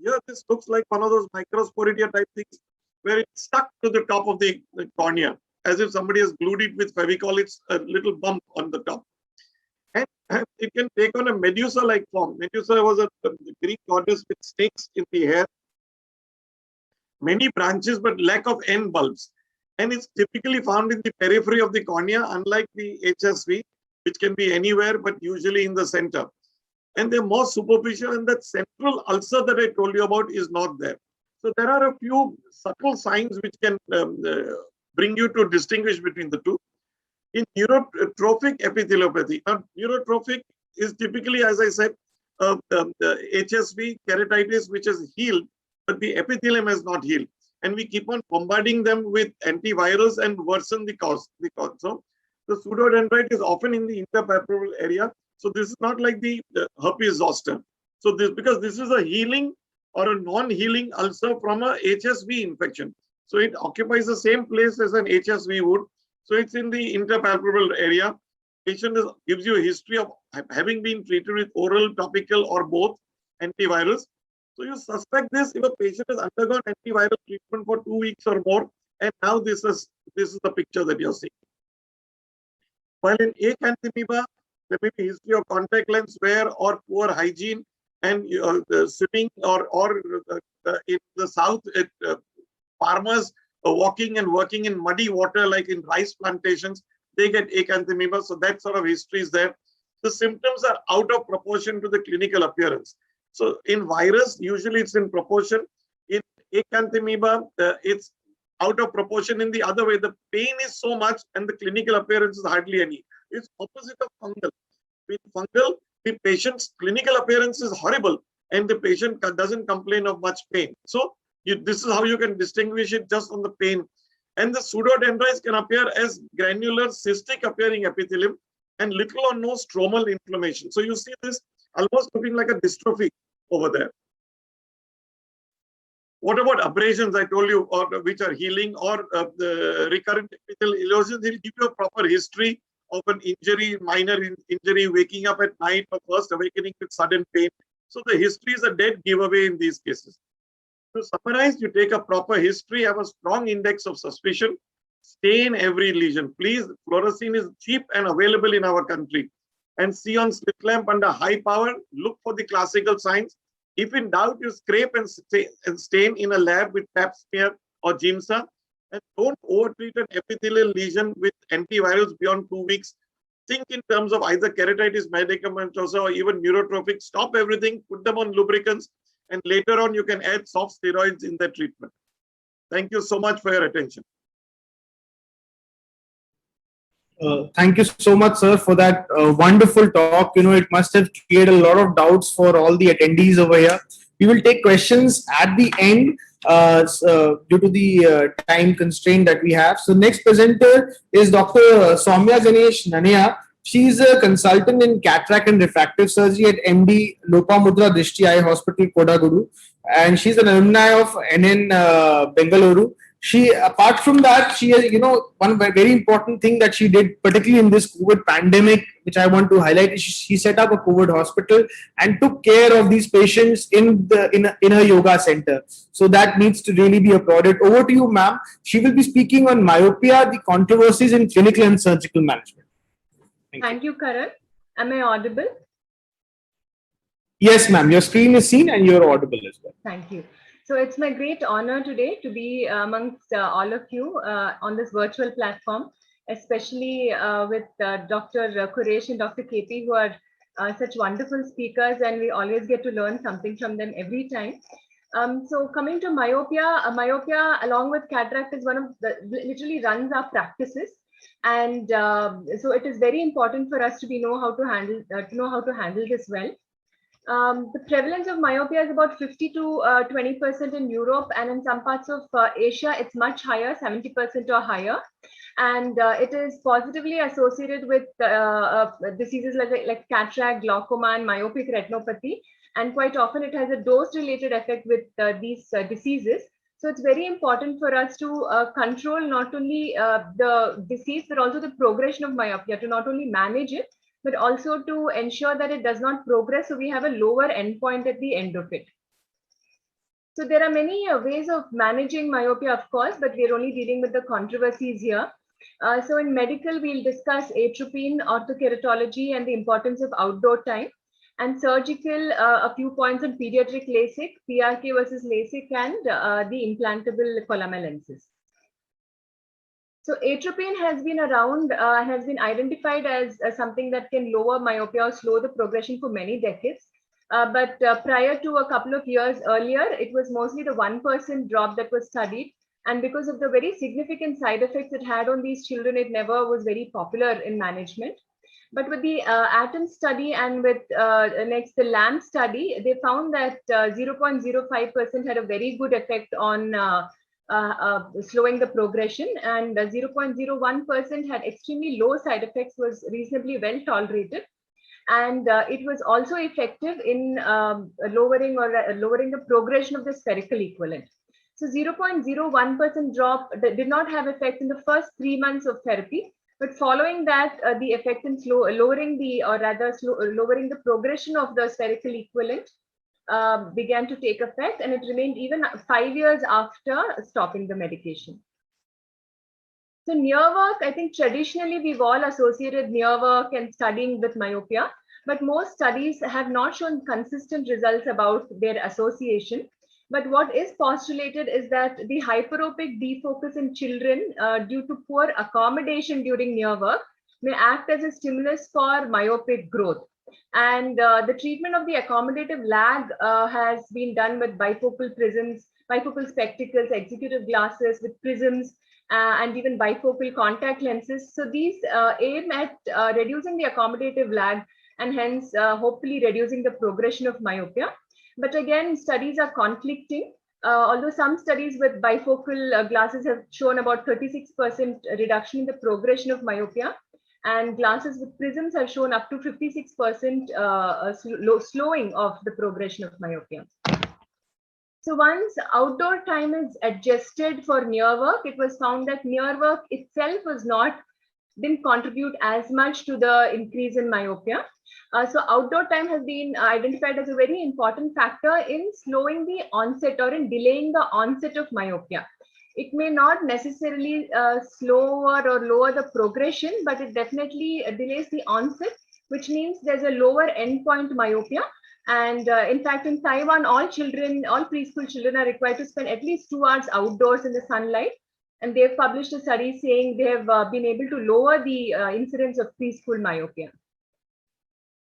Here, this looks like one of those microsporidia type things where it's stuck to the top of the cornea, as if somebody has glued it with Fevicol. It's a little bump on the top. And it can take on a Medusa-like form. Medusa was a Greek goddess with snakes in the hair. Many branches, but lack of end bulbs. And it's typically found in the periphery of the cornea, unlike the HSV, which can be anywhere, but usually in the center. And they're more superficial, and that central ulcer that I told you about is not there. So there are a few subtle signs which can bring you to distinguish between the two. In neurotrophic epitheliopathy, neurotrophic is typically, as I said, the HSV keratitis, which is healed, but the epithelium has not healed. And we keep on bombarding them with antivirals and worsen the cause. So the pseudodendrite is often in the interpalpebral area. So this is not like the herpes zoster. So because this is a healing or a non-healing ulcer from a HSV infection. So it occupies the same place as an HSV would. So it's in the interpalpebral area. Patient gives you a history of having been treated with oral, topical, or both antivirals. So you suspect this if a patient has undergone antiviral treatment for 2 weeks or more, and now this is the picture that you're seeing. While in acanthamoeba, there may be history of contact lens wear or poor hygiene, and the swimming or in the south, farmers walking and working in muddy water like in rice plantations, they get acanthamoeba. So that sort of history is there. The symptoms are out of proportion to the clinical appearance. So in virus, usually it's in proportion. In acanthamoeba, it's out of proportion in the other way. The pain is so much and the clinical appearance is hardly any. It's opposite of fungal. With fungal, the patient's clinical appearance is horrible and the patient doesn't complain of much pain. So this is how you can distinguish it just on the pain. And the pseudodendrites can appear as granular cystic appearing epithelium and little or no stromal inflammation. So you see this almost looking like a dystrophy over there. What about abrasions? I told you, or which are healing, or the recurrent epithelial erosions? He'll give you a proper history of an injury, minor injury, waking up at night, or first awakening with sudden pain. So the history is a dead giveaway in these cases. To summarize, you take a proper history, have a strong index of suspicion, stain every lesion. Please, fluorescein is cheap and available in our country. And see on slit lamp under high power, look for the classical signs. If in doubt, you scrape and stain in a lab with pap smear or GIMSA. And don't overtreat an epithelial lesion with antivirals beyond 2 weeks. Think in terms of either keratitis medicamentosa or even neurotrophic. Stop everything, put them on lubricants, and later on you can add soft steroids in the treatment. Thank you so much for your attention. Thank you so much, sir, for that wonderful talk. It must have created a lot of doubts for all the attendees over here. We will take questions at the end due to the time constraint that we have. So next presenter is Dr. Soumya Ganesh Nanaya. She is a consultant in cataract and refractive surgery at MD Lopamudra Drishti Eye Hospital, Kodaguru, and she's an alumni of NN Bengaluru. She, apart from that, she has, one very important thing that she did, particularly in this COVID pandemic, which I want to highlight, is she set up a COVID hospital and took care of these patients in her yoga center. So that needs to really be applauded. Over to you, ma'am. She will be speaking on myopia, the controversies in clinical and surgical management. Thank you, Karan. Am I audible? Yes, ma'am. Your screen is seen and you're audible as well. Thank you. So it's my great honor today to be amongst all of you on this virtual platform, especially with Dr. Quresh and Dr. KP, who are such wonderful speakers, and we always get to learn something from them every time. So coming to myopia, myopia along with cataract is one of the literally runs our practices. And so it is very important for us to know how to handle this well. The prevalence of myopia is about 50 to 20% in Europe, and in some parts of Asia, it's much higher, 70% or higher. And it is positively associated with diseases like cataract, glaucoma, and myopic retinopathy. And quite often it has a dose-related effect with these diseases. So it's very important for us to control not only the disease, but also the progression of myopia, to not only manage it, but also to ensure that it does not progress, so we have a lower endpoint at the end of it. So there are many ways of managing myopia, of course, but we're only dealing with the controversies here. So in medical, we'll discuss atropine, orthokeratology, and the importance of outdoor time. And surgical, a few points on pediatric LASIK, PRK versus LASIK, and the implantable Collamer lenses. So atropine has been around, has been identified as something that can lower myopia or slow the progression for many decades. But prior to a couple of years earlier, it was mostly the 1% drop that was studied. And because of the very significant side effects it had on these children, it never was very popular in management. But with the ATOM study and with the LAMP study, they found that 0.05% had a very good effect on slowing the progression, and 0.01% had extremely low side effects, was reasonably well tolerated. And it was also effective in lowering the progression of the spherical equivalent. So 0.01% drop did not have effect in the first 3 months of therapy. But following that, the effect in lowering the progression of the spherical equivalent began to take effect, and it remained even 5 years after stopping the medication. So near work, I think traditionally we've all associated near work and studying with myopia, but most studies have not shown consistent results about their association. But what is postulated is that the hyperopic defocus in children due to poor accommodation during near work may act as a stimulus for myopic growth. And the treatment of the accommodative lag has been done with bifocal prisms, bifocal spectacles, executive glasses with prisms, and even bifocal contact lenses. So these aim at reducing the accommodative lag and hence hopefully reducing the progression of myopia. But again, studies are conflicting. Although some studies with bifocal glasses have shown about 36% reduction in the progression of myopia, and glasses with prisms have shown up to 56% slowing of the progression of myopia. So once outdoor time is adjusted for near work, it was found that near work itself didn't contribute as much to the increase in myopia. So outdoor time has been identified as a very important factor in slowing the onset or in delaying the onset of myopia. It may not necessarily slower or lower the progression, but it definitely delays the onset, which means there's a lower endpoint myopia. And in fact, in Taiwan, all preschool children are required to spend at least 2 hours outdoors in the sunlight. And they've published a study saying they have been able to lower the incidence of preschool myopia.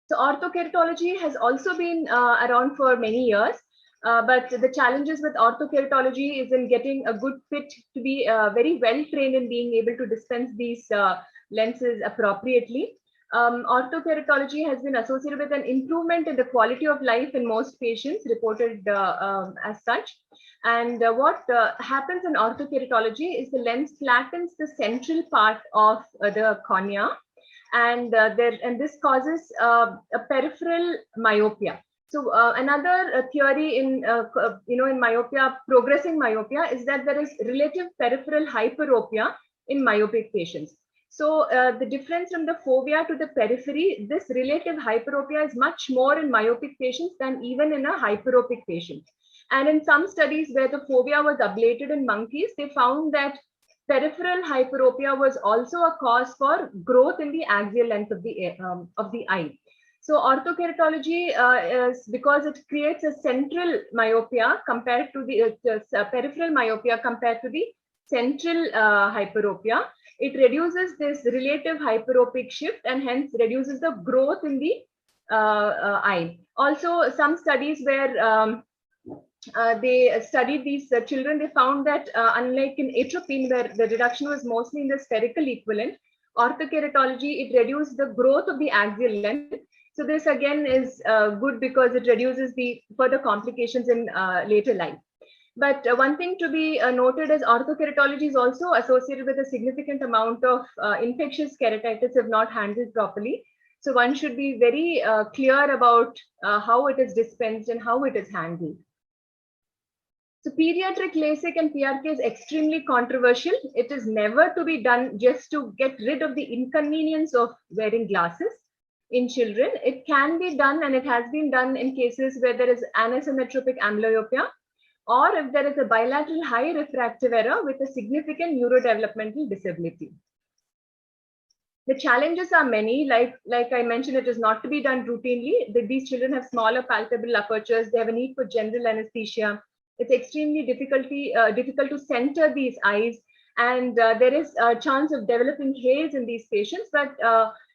So orthokeratology has also been around for many years, but the challenges with orthokeratology is in getting a good fit to be very well trained in being able to dispense these lenses appropriately. Orthokeratology has been associated with an improvement in the quality of life in most patients reported as such. And what happens in orthokeratology is the lens flattens the central part of the cornea, and this causes a peripheral myopia. So another theory in in myopia, progressing myopia, is that there is relative peripheral hyperopia in myopic patients. So the difference from the fovea to the periphery, this relative hyperopia is much more in myopic patients than even in a hyperopic patient. And in some studies where the fovea was ablated in monkeys, they found that peripheral hyperopia was also a cause for growth in the axial length of the eye. So orthokeratology is because it creates a central myopia compared to the peripheral myopia compared to the central hyperopia. It reduces this relative hyperopic shift and hence reduces the growth in the eye. Also, some studies where they studied these children, they found that unlike in atropine, where the reduction was mostly in the spherical equivalent, orthokeratology, it reduced the growth of the axial length. So this again is good because it reduces the further complications in later life. But one thing to be noted is orthokeratology is also associated with a significant amount of infectious keratitis if not handled properly. So one should be very clear about how it is dispensed and how it is handled. So pediatric LASIK and PRK is extremely controversial. It is never to be done just to get rid of the inconvenience of wearing glasses in children. It can be done, and it has been done in cases where there is anisometropic amblyopia, or if there is a bilateral high refractive error with a significant neurodevelopmental disability. The challenges are many. Like I mentioned, it is not to be done routinely. These children have smaller palpebral apertures. They have a need for general anesthesia. It's extremely difficult to center these eyes, and there is a chance of developing haze in these patients. But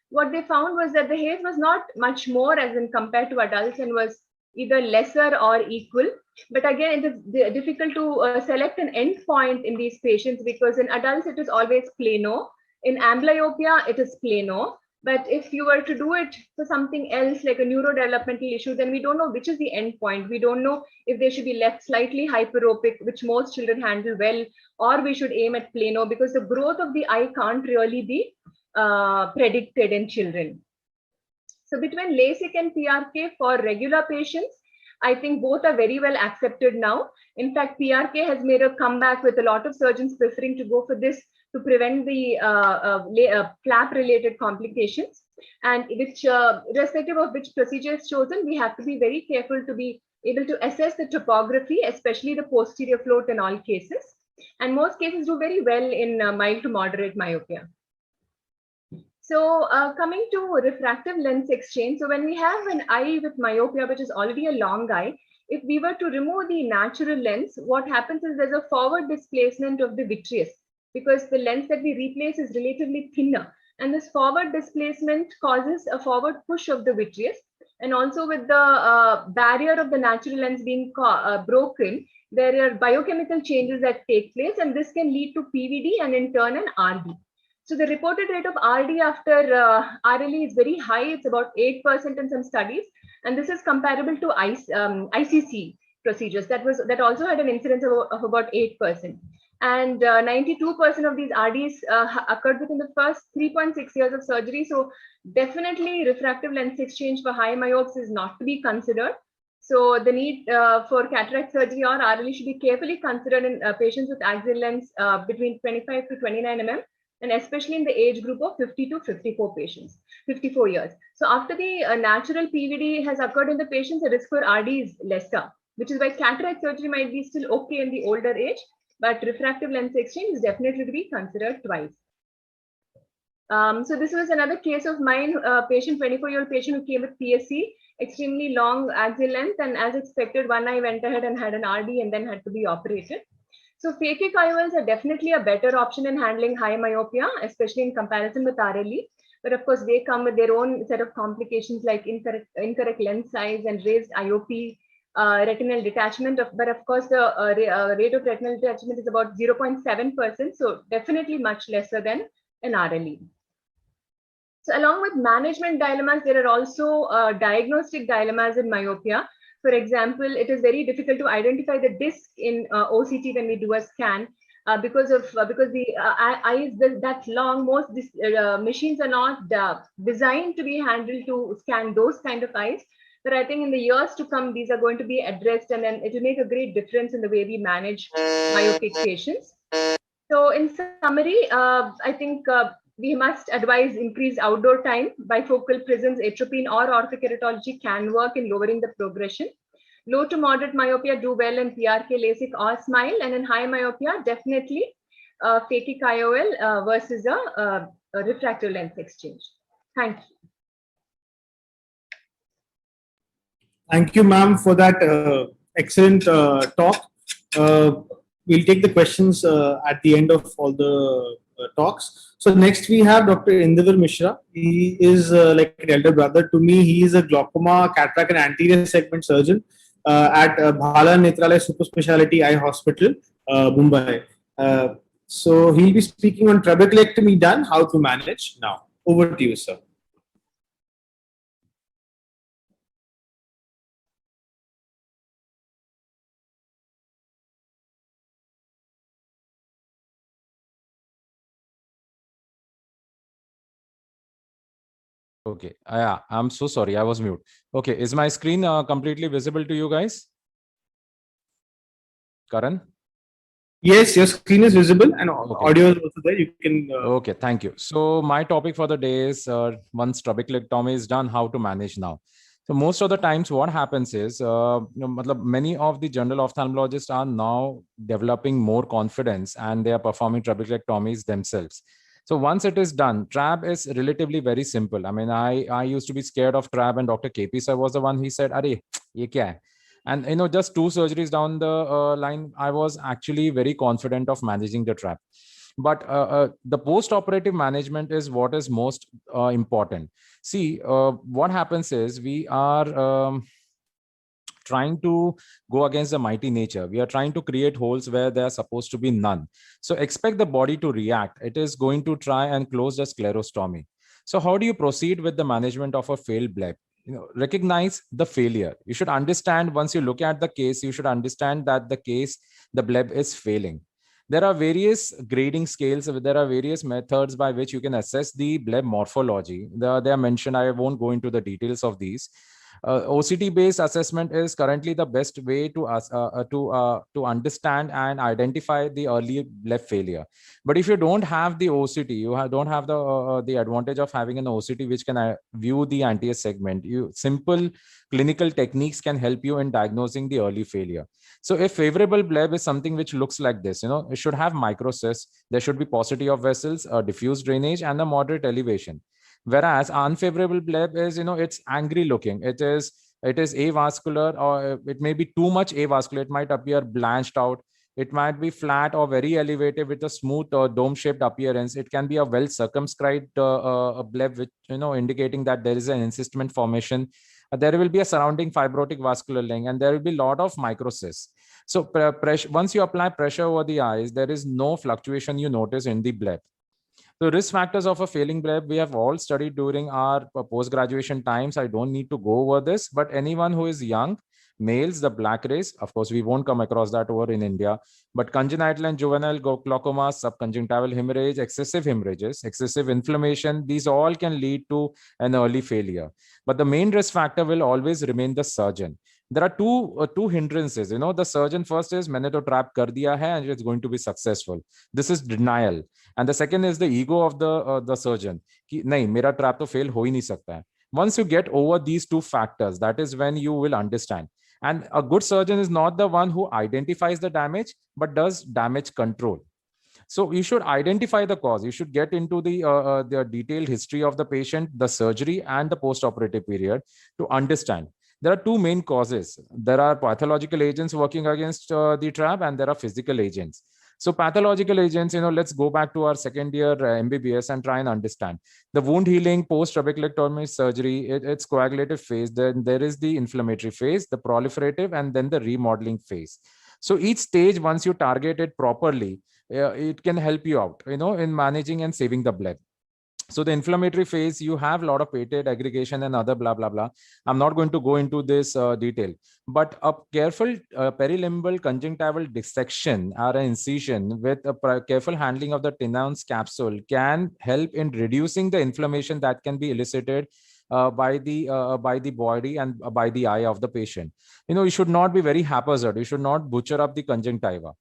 what they found was that the haze was not much more as in compared to adults and was either lesser or equal. But again, it is difficult to select an endpoint in these patients because in adults it is always plano. In amblyopia, it is plano. But if you were to do it for something else like a neurodevelopmental issue, then we don't know which is the endpoint. We don't know if they should be left slightly hyperopic, which most children handle well, or we should aim at plano because the growth of the eye can't really be predicted in children. So between LASIK and PRK for regular patients, I think both are very well accepted now. In fact, PRK has made a comeback with a lot of surgeons preferring to go for this to prevent the flap-related complications. And which, irrespective of which procedure is chosen, we have to be very careful to be able to assess the topography, especially the posterior float in all cases. And most cases do very well in mild to moderate myopia. So coming to refractive lens exchange, so when we have an eye with myopia, which is already a long eye, if we were to remove the natural lens, what happens is there's a forward displacement of the vitreous because the lens that we replace is relatively thinner. And this forward displacement causes a forward push of the vitreous. And also with the barrier of the natural lens being broken, there are biochemical changes that take place, and this can lead to PVD and in turn an RD. So the reported rate of RD after RLE is very high. It's about 8% in some studies. And this is comparable to ICC procedures. That also had an incidence of about 8%. And 92% of these RDs occurred within the first 3.6 years of surgery. So definitely refractive lens exchange for high myopes is not to be considered. So the need for cataract surgery or RLE should be carefully considered in patients with axial lens between 25 to 29 mm. And especially in the age group of 50 to 54 patients, 54 years. So after the natural PVD has occurred in the patients, the risk for RD is lesser, which is why cataract surgery might be still okay in the older age, but refractive lens exchange is definitely to be considered twice. So this was another case of mine, patient, 24-year-old patient who came with PSC, extremely long axial length, and as expected, one eye went ahead and had an RD and then had to be operated. So phakic IOLs are definitely a better option in handling high myopia, especially in comparison with RLE. But of course, they come with their own set of complications like incorrect lens size and raised IOP, retinal detachment. But of course, the rate of retinal detachment is about 0.7%. So definitely much lesser than an RLE. So along with management dilemmas, there are also diagnostic dilemmas in myopia. For example, it is very difficult to identify the disc in OCT when we do a scan because the eye is that long. Most machines are not designed to be handled to scan those kind of eyes. But I think in the years to come, these are going to be addressed, and then it will make a great difference in the way we manage myopic patients. So in summary, I think we must advise increased outdoor time. Bifocal prisms, atropine, or orthokeratology can work in lowering the progression. Low to moderate myopia do well in PRK, LASIK, or SMILE, and in high myopia, definitely phakic IOL versus a refractive lens exchange. Thank you. Thank you, ma'am, for that excellent talk. We'll take the questions at the end of all the talks. So next we have Dr. Indravar Mishra. He is like an elder brother to me. He is a glaucoma, cataract, and anterior segment surgeon at Bhala Netralaya Super Speciality Eye Hospital, Mumbai. So he'll be speaking on trabeculectomy done, how to manage. Now, over to you, sir. Okay, yeah, I'm so sorry, I was mute. Okay, is my screen completely visible to you guys? Karan? Yes, your screen is visible and audio is also there. You can. Okay, thank you. So my topic for the day is once trabeculectomy is done, how to manage now. So most of the times what happens is, many of the general ophthalmologists are now developing more confidence and they are performing trabeculectomies themselves. So once it is done, TRAB is relatively very simple. I mean, I used to be scared of TRAB, and Dr. KP sir was the one. He said, "Arey, ye kya hai?" And just 2 surgeries down the line, I was actually very confident of managing the TRAB. But the post-operative management is what is most important. See, what happens is we are trying to go against the mighty nature. We are trying to create holes where there are supposed to be none. So expect the body to react. It is going to try and close the sclerostomy. So how do you proceed with the management of a failed bleb? Recognize the failure. You should understand, once you look at the case, you should understand that the bleb is failing. There are various grading scales. There are various methods by which you can assess the bleb morphology. They are mentioned. I won't go into the details of these. OCT based assessment is currently the best way to understand and identify the early left failure. But if you don't have the OCT, don't have the advantage of having an OCT which can view the anterior segment. Simple clinical techniques can help you in diagnosing the early failure. So a favorable bleb is something which looks like this. It should have microcysts. There should be paucity of vessels, a diffuse drainage, and a moderate elevation. Whereas unfavorable bleb is, it's angry looking. It is avascular, or it may be too much avascular. It might appear blanched out. It might be flat or very elevated with a smooth or dome-shaped appearance. It can be a well circumscribed bleb, which indicating that there is an encystment formation. There will be a surrounding fibrotic vascular link, and there will be a lot of microcysts. So once you apply pressure over the eyes, there is no fluctuation you notice in the bleb. So risk factors of a failing bleb, we have all studied during our post-graduation times. I don't need to go over this, but anyone who is young, males, the black race, of course, we won't come across that over in India, but congenital and juvenile glaucoma, subconjunctival hemorrhage, excessive hemorrhages, excessive inflammation, these all can lead to an early failure. But the main risk factor will always remain the surgeon. There are two hindrances. The surgeon first is मैंने तो trap कर दिया है and it's going to be successful. This is denial. And the second is the ego of the surgeon. कि नहीं, मेरा trap तो fail हो ही नहीं सकता है. Once you get over these two factors, that is when you will understand. And a good surgeon is not the one who identifies the damage, but does damage control. So you should identify the cause. You should get into the detailed history of the patient, the surgery, and the post-operative period to understand. There are two main causes. There are pathological agents working against the trap, and there are physical agents. So pathological agents, let's go back to our second year MBBS and try and understand. The wound healing post-trabeculectomy surgery, it's coagulative phase. Then there is the inflammatory phase, the proliferative, and then the remodeling phase. So each stage, once you target it properly, it can help you out, in managing and saving the bleb. So the inflammatory phase, you have a lot of patent aggregation and other blah, blah, blah. I'm not going to go into this detail, but a careful perilimbal conjunctival dissection or an incision with a careful handling of the Tenon's capsule can help in reducing the inflammation that can be elicited by the body and by the eye of the patient. You should not be very haphazard. You should not butcher up the conjunctiva.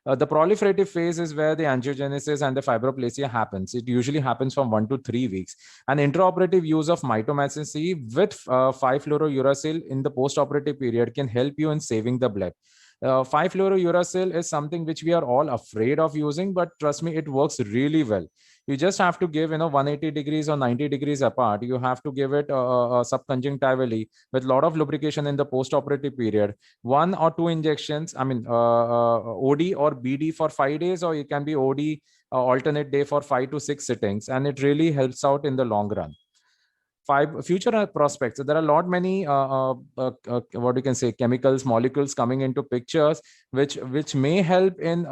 The proliferative phase is where the angiogenesis and the fibroplasia happens. It usually happens from 1 to 3 weeks. And intraoperative use of mitomycin C with 5-fluorouracil in the postoperative period can help you in saving the bleb. 5-fluorouracil is something which we are all afraid of using, but trust me, it works really well. You just have to give 180 degrees or 90 degrees apart. You have to give it subconjunctivally with a lot of lubrication in the post-operative period. 1 or 2 injections, OD or BD for 5 days, or it can be OD alternate day for 5 to 6 sittings, and it really helps out in the long run. Future prospects. So there are a lot many what you can say chemicals, molecules coming into pictures which may help in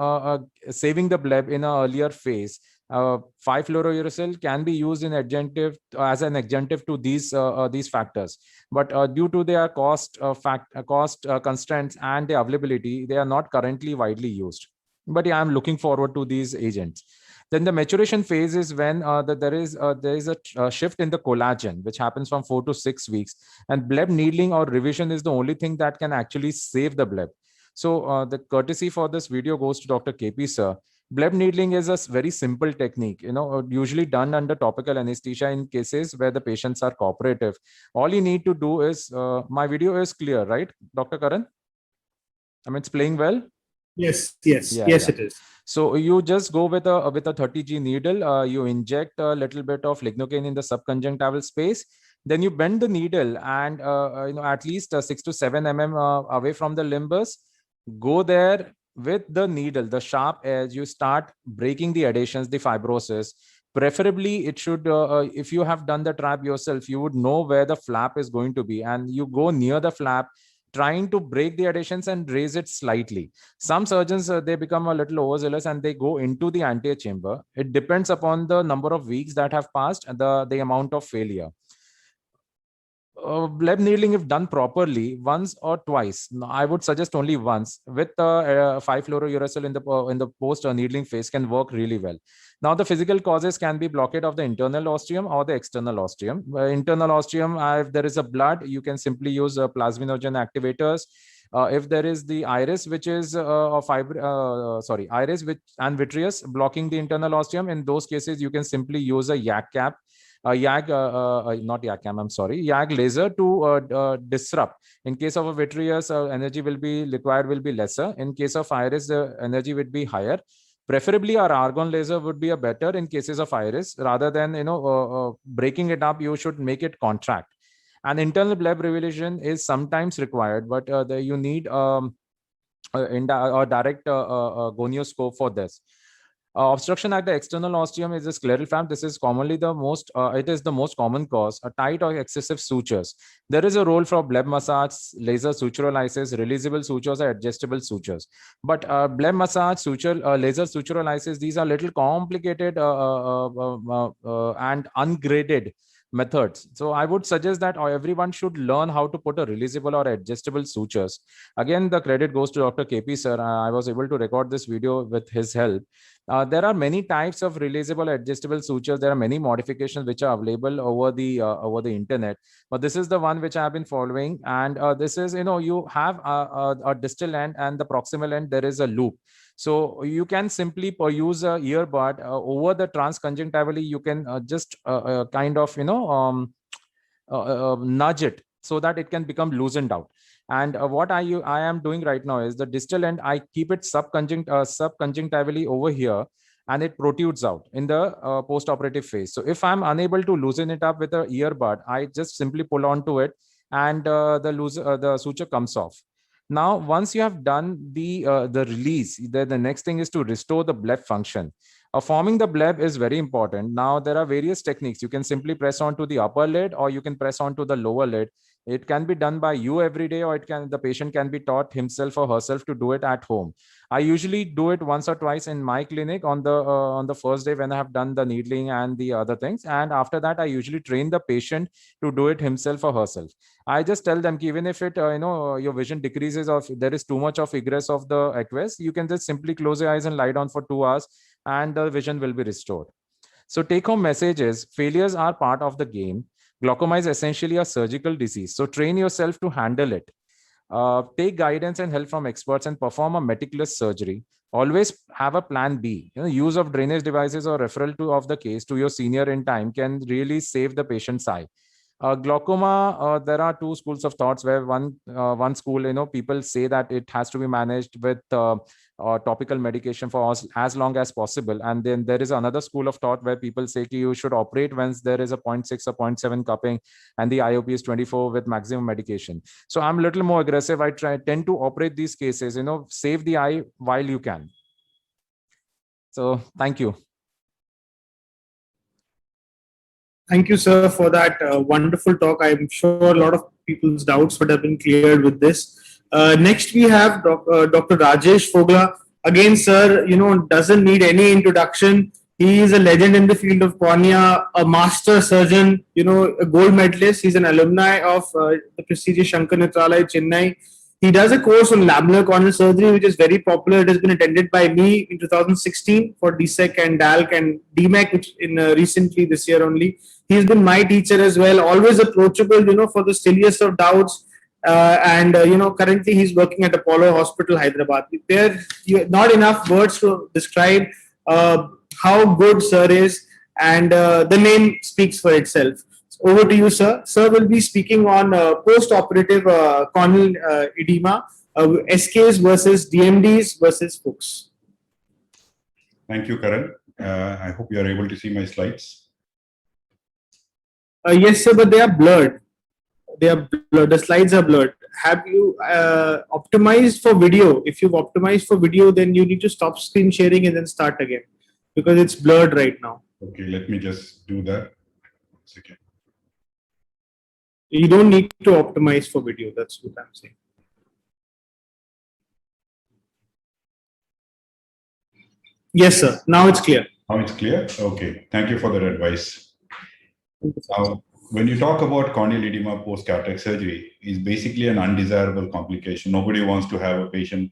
saving the bleb in an earlier phase. 5-fluorouracil can be used in adjunctive as an adjunctive to these factors, but due to their cost constraints and the availability, they are not currently widely used. But yeah, I'm looking forward to these agents. Then the maturation phase is when there is a shift in the collagen, which happens from 4 to 6 weeks, and bleb needling or revision is the only thing that can actually save the bleb. So the courtesy for this video goes to Dr. KP sir. Bleb needling is a very simple technique, usually done under topical anesthesia in cases where the patients are cooperative. All you need to do is, my video is clear, right, Dr. Karan? It's playing well? Yes, Yeah. it is. So you just go with a 30G needle, you inject a little bit of lignocaine in the subconjunctival space, then you bend the needle and at least 6 to 7 mm away from the limbus. Go there with the needle, the sharp edge, you start breaking the adhesions, the fibrosis. Preferably, it should, if you have done the trap yourself, you would know where the flap is going to be, and you go near the flap, trying to break the adhesions and raise it slightly. Some surgeons, they become a little overzealous and they go into the anterior chamber. It depends upon the number of weeks that have passed and the amount of failure. bleb needling, if done properly, once or twice. No, I would suggest only once with 5-fluorouracil in the post needling phase can work really well. Now, the physical causes can be blockade of the internal ostium or the external ostium. Internal ostium, if there is a blood, you can simply use plasminogen activators. If there is the iris, which is iris which and vitreous blocking the internal ostium, in those cases you can simply use a YAG cap, not YAG cam, I'm sorry, YAG laser to disrupt. In case of a vitreous, energy will be required will be lesser. In case of iris, the energy would be higher. Preferably, our argon laser would be a better in cases of iris. Rather than breaking it up, you should make it contract. An internal bleb revelation is sometimes required, but you need a direct gonioscope for this. Obstruction at the external ostium is a scleral flap. This is commonly the most, it is the most common cause, a tight or excessive sutures. There is a role for bleb massage, laser suturolysis, releasable sutures, or adjustable sutures. But bleb massage, suture, laser suturolysis, these are little complicated and ungraded methods. So I would suggest that everyone should learn how to put a releasable or adjustable sutures. Again, the credit goes to Dr. KP sir. I was able to record this video with his help. There are many types of releasable adjustable sutures. There are many modifications which are available over the internet, but this is the one which I have been following. And this is, you have a distal end and the proximal end, there is a loop. So you can simply use a earbud over the transconjunctivally. You can just kind of, nudge it so that it can become loosened out. And what I am doing right now is the distal end, I keep it subconjunctivally over here, and it protrudes out in the post-operative phase. So if I'm unable to loosen it up with an earbud, I just simply pull onto it, and the suture comes off. Now, once you have done the release, the next thing is to restore the bleb function. Forming the bleb is very important. Now, there are various techniques. You can simply press onto the upper lid, or you can press onto the lower lid. It can be done by you every day, or the patient can be taught himself or herself to do it at home. I usually do it once or twice in my clinic on the first day when I have done the needling and the other things. And after that, I usually train the patient to do it himself or herself. I just tell them, even if it, your vision decreases, or if there is too much of egress of the aqueous, you can just simply close your eyes and lie down for 2 hours, and the vision will be restored. So take home message is, failures are part of the game. Glaucoma is essentially a surgical disease. So train yourself to handle it. Take guidance and help from experts and perform a meticulous surgery. Always have a plan B. Use of drainage devices or referral of the case to your senior in time can really save the patient's eye. Glaucoma, there are two schools of thoughts, where one school, people say that it has to be managed with topical medication for as long as possible. And then there is another school of thought where people say you should operate once there is a 0.6 or 0.7 cupping and the IOP is 24 with maximum medication. So I'm a little more aggressive. I tend to operate these cases, save the eye while you can. So thank you. Thank you, sir, for that wonderful talk. I'm sure a lot of people's doubts would have been cleared with this. Next, we have Dr. Rajesh Fogla. Again, sir, doesn't need any introduction. He is a legend in the field of cornea, a master surgeon, a gold medalist. He's an alumni of the prestigious Shankar Nethralaya, Chennai. He does a course on lamellar corneal surgery, which is very popular. It has been attended by me in 2016 for DSEC and DALC and DMEC, which recently this year only. He's been my teacher as well, always approachable, for the silliest of doubts. Currently he's working at Apollo Hospital, Hyderabad. There are not enough words to describe how good sir is, and the name speaks for itself. Over to you, sir. Sir will be speaking on post-operative corneal edema, SKs versus DMDs versus Fuchs. Thank you, Karan. I hope you are able to see my slides. Yes, sir, but they are blurred. The slides are blurred. Have you optimized for video? If you've optimized for video, then you need to stop screen sharing and then start again, because it's blurred right now. Okay, let me just do that. 1 second. You don't need to optimize for video. That's what I'm saying. Yes, sir. Now it's clear. Now it's clear? Okay. Thank you for that advice. when you talk about corneal edema post-cataract surgery, is basically an undesirable complication. Nobody wants to have a patient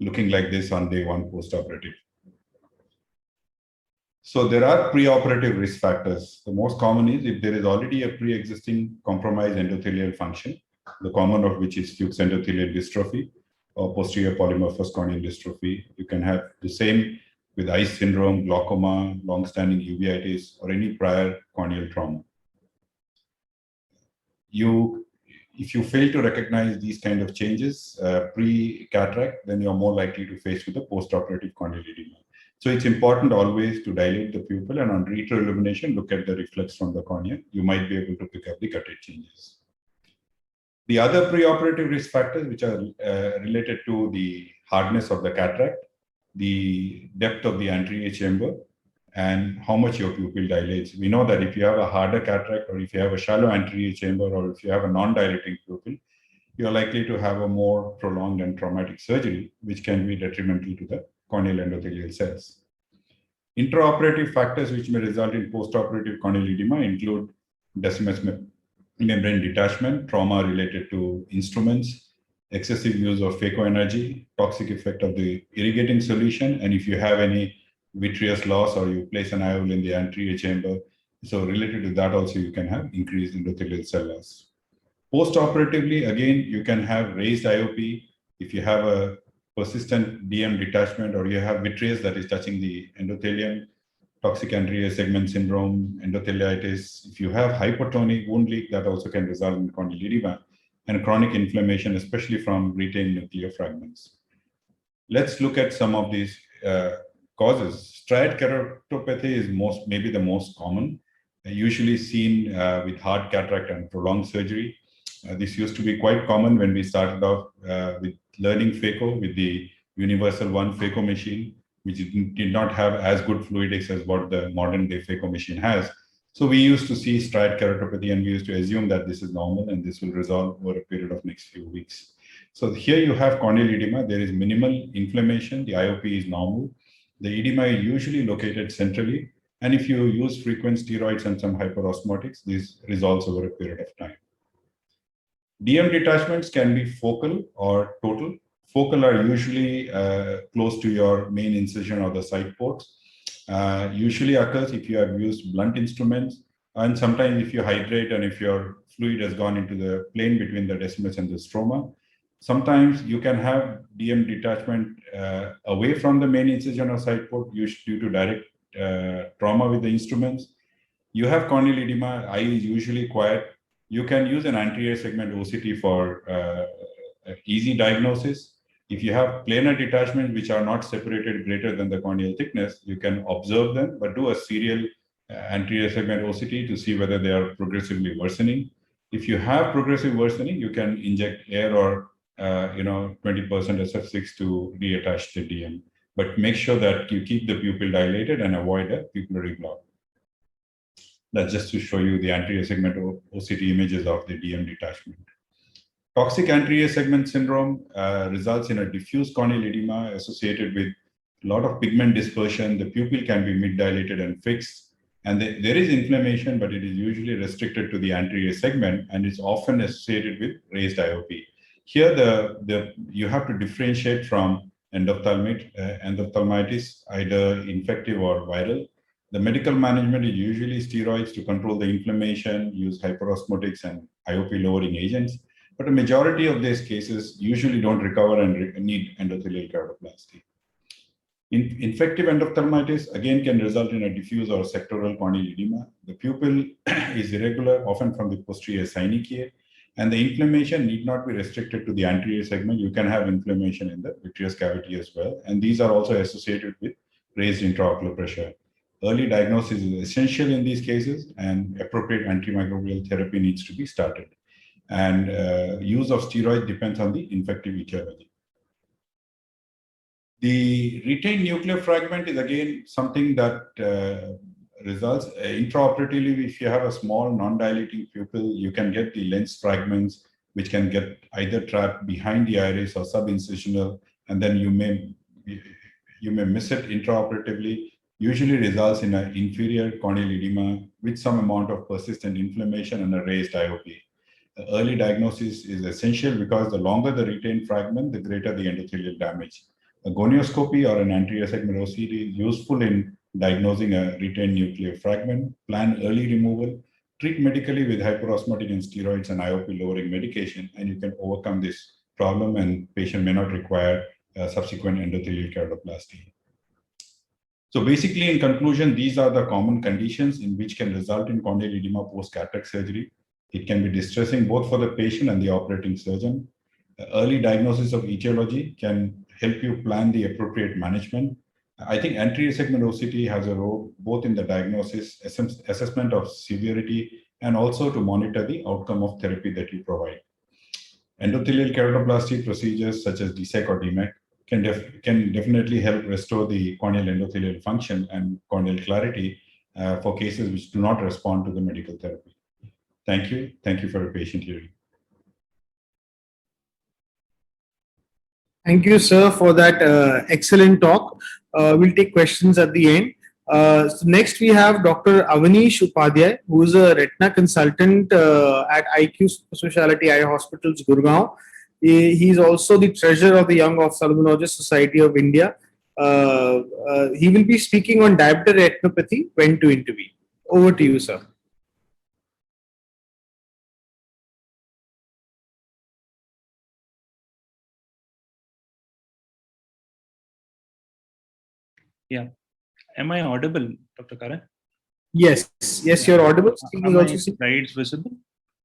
looking like this on day one post-operative. So there are preoperative risk factors. The most common is if there is already a pre-existing compromised endothelial function, the common of which is Fuchs endothelial dystrophy or posterior polymorphous corneal dystrophy. You can have the same with ICE syndrome, glaucoma, long-standing uveitis, or any prior corneal trauma. If you fail to recognize these kind of changes pre-cataract, then you're more likely to face with the post-operative corneal edema. So it's important always to dilate the pupil and on retroillumination, look at the reflex from the cornea. You might be able to pick up the cuttage changes. The other preoperative risk factors, which are related to the hardness of the cataract, the depth of the anterior chamber, and how much your pupil dilates. We know that if you have a harder cataract, or if you have a shallow anterior chamber, or if you have a non-dilating pupil, you're likely to have a more prolonged and traumatic surgery, which can be detrimental to the corneal endothelial cells. Intraoperative factors which may result in postoperative corneal edema include Descemet's membrane detachment, trauma related to instruments, excessive use of phacoenergy, toxic effect of the irrigating solution, and if you have any vitreous loss or you place an IOL in the anterior chamber, so related to that also you can have increased endothelial cell loss. Post-operatively, again, you can have raised IOP if you have a persistent DM detachment or you have vitreous that is touching the endothelium, toxic anterior segment syndrome, endotheliitis. If you have hypertonic wound leak, that also can result in corneal edema and chronic inflammation, especially from retained nuclear fragments. Let's look at some of these causes. Striate keratopathy is maybe the most common, usually seen with hard cataract and prolonged surgery. This used to be quite common when we started off with learning phaco with the Universal One phaco machine, which did not have as good fluidics as what the modern day phaco machine has. So we used to see striate keratopathy and we used to assume that this is normal and this will resolve over a period of next few weeks. So here you have corneal edema. There is minimal inflammation. The IOP is normal. The edema is usually located centrally. And if you use frequent steroids and some hyperosmotics, this resolves over a period of time. DM detachments can be focal or total. Focal are usually close to your main incision or the side ports. Usually occurs if you have used blunt instruments, and sometimes if you hydrate and if your fluid has gone into the plane between the Descemet's and the stroma. Sometimes you can have DM detachment away from the main incision or side port due to direct trauma with the instruments. You have corneal edema, eye is usually quiet. You can use an anterior segment OCT for easy diagnosis. If you have planar detachments which are not separated greater than the corneal thickness, you can observe them, but do a serial anterior segment OCT to see whether they are progressively worsening. If you have progressive worsening, you can inject air or 20% SF6 to reattach the DM. But make sure that you keep the pupil dilated and avoid a pupillary block. That's just to show you the anterior segment OCT images of the DM detachment. Toxic anterior segment syndrome results in a diffuse corneal edema associated with a lot of pigment dispersion. The pupil can be mid-dilated and fixed. And there is inflammation, but it is usually restricted to the anterior segment and is often associated with raised IOP. Here, you have to differentiate from endophthalmitis, either infective or viral. The medical management is usually steroids to control the inflammation, use hyperosmotics and IOP lowering agents. But a majority of these cases usually don't recover and need endothelial keratoplasty. Infective endophthalmitis again can result in a diffuse or sectoral corneal edema. The pupil is irregular, often from the posterior synechiae, and the inflammation need not be restricted to the anterior segment. You can have inflammation in the vitreous cavity as well. And these are also associated with raised intraocular pressure. Early diagnosis is essential in these cases, and appropriate antimicrobial therapy needs to be started. And use of steroids depends on the infective etiology. The retained nuclear fragment is again something that results intraoperatively. If you have a small non-dilating pupil, you can get the lens fragments, which can get either trapped behind the iris or subincisional, and then you may miss it intraoperatively. usually results in an inferior corneal edema with some amount of persistent inflammation and a raised IOP. Early diagnosis is essential because the longer the retained fragment, the greater the endothelial damage. A gonioscopy or an anterior segment OCT is useful in diagnosing a retained nuclear fragment, plan early removal, treat medically with hyperosmotic and steroids and IOP lowering medication, and you can overcome this problem and patient may not require subsequent endothelial keratoplasty. So basically, in conclusion, these are the common conditions in which can result in corneal edema post-cataract surgery. It can be distressing both for the patient and the operating surgeon. Early diagnosis of etiology can help you plan the appropriate management. I think anterior segment OCT has a role both in the diagnosis, assessment of severity, and also to monitor the outcome of therapy that you provide. Endothelial keratoplasty procedures such as DSEK or DMEK can definitely help restore the corneal endothelial function and corneal clarity for cases which do not respond to the medical therapy. Thank you. Thank you for your patient hearing. Thank you, sir, for that excellent talk. We'll take questions at the end. So next, we have Dr. Avanish Upadhyay, who is a retina consultant at IQ Specialty Eye Hospitals, Gurgaon. He is also the treasurer of the Young Ophthalmologist Society of India. He will be speaking on diabetic retinopathy, when to intervene. Over to you, sir. Yeah. Am I audible, Dr. Karan? Yes, yes, you're audible. Are my slides visible?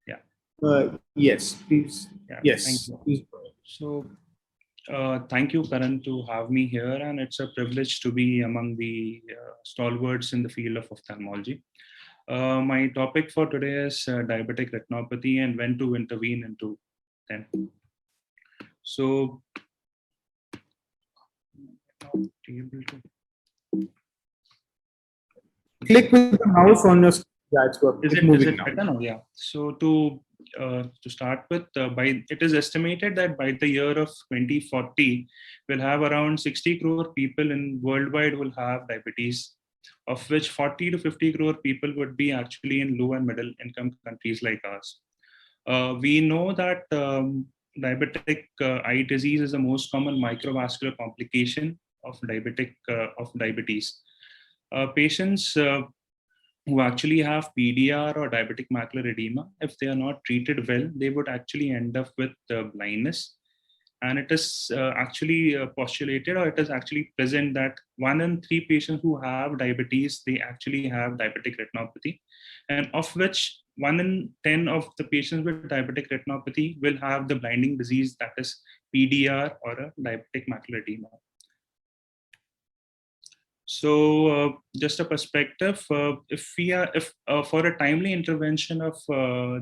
Yeah. Yes, please. Yeah. Yes. Thank you. Please. So, thank you, Karan, to have me here, and it's a privilege to be among the stalwarts in the field of ophthalmology. My topic for today is diabetic retinopathy and when to intervene into them. So, Click with the mouse on your screen. Yeah, it's working. Is it better now? Yeah. So to start with, it is estimated that by the year of 2040, we'll have around 60 crore people in worldwide will have diabetes, of which 40 to 50 crore people would be actually in low and middle income countries like ours. We know that diabetic eye disease is the most common microvascular complication of diabetes. Patients who actually have PDR or diabetic macular edema, if they are not treated well, they would actually end up with blindness. And it is actually postulated, or it is actually present, that 1 in 3 patients who have diabetes, they actually have diabetic retinopathy, and of which 1 in 10 of the patients with diabetic retinopathy will have the blinding disease, that is PDR or a diabetic macular edema. So just a perspective, if for a timely intervention of for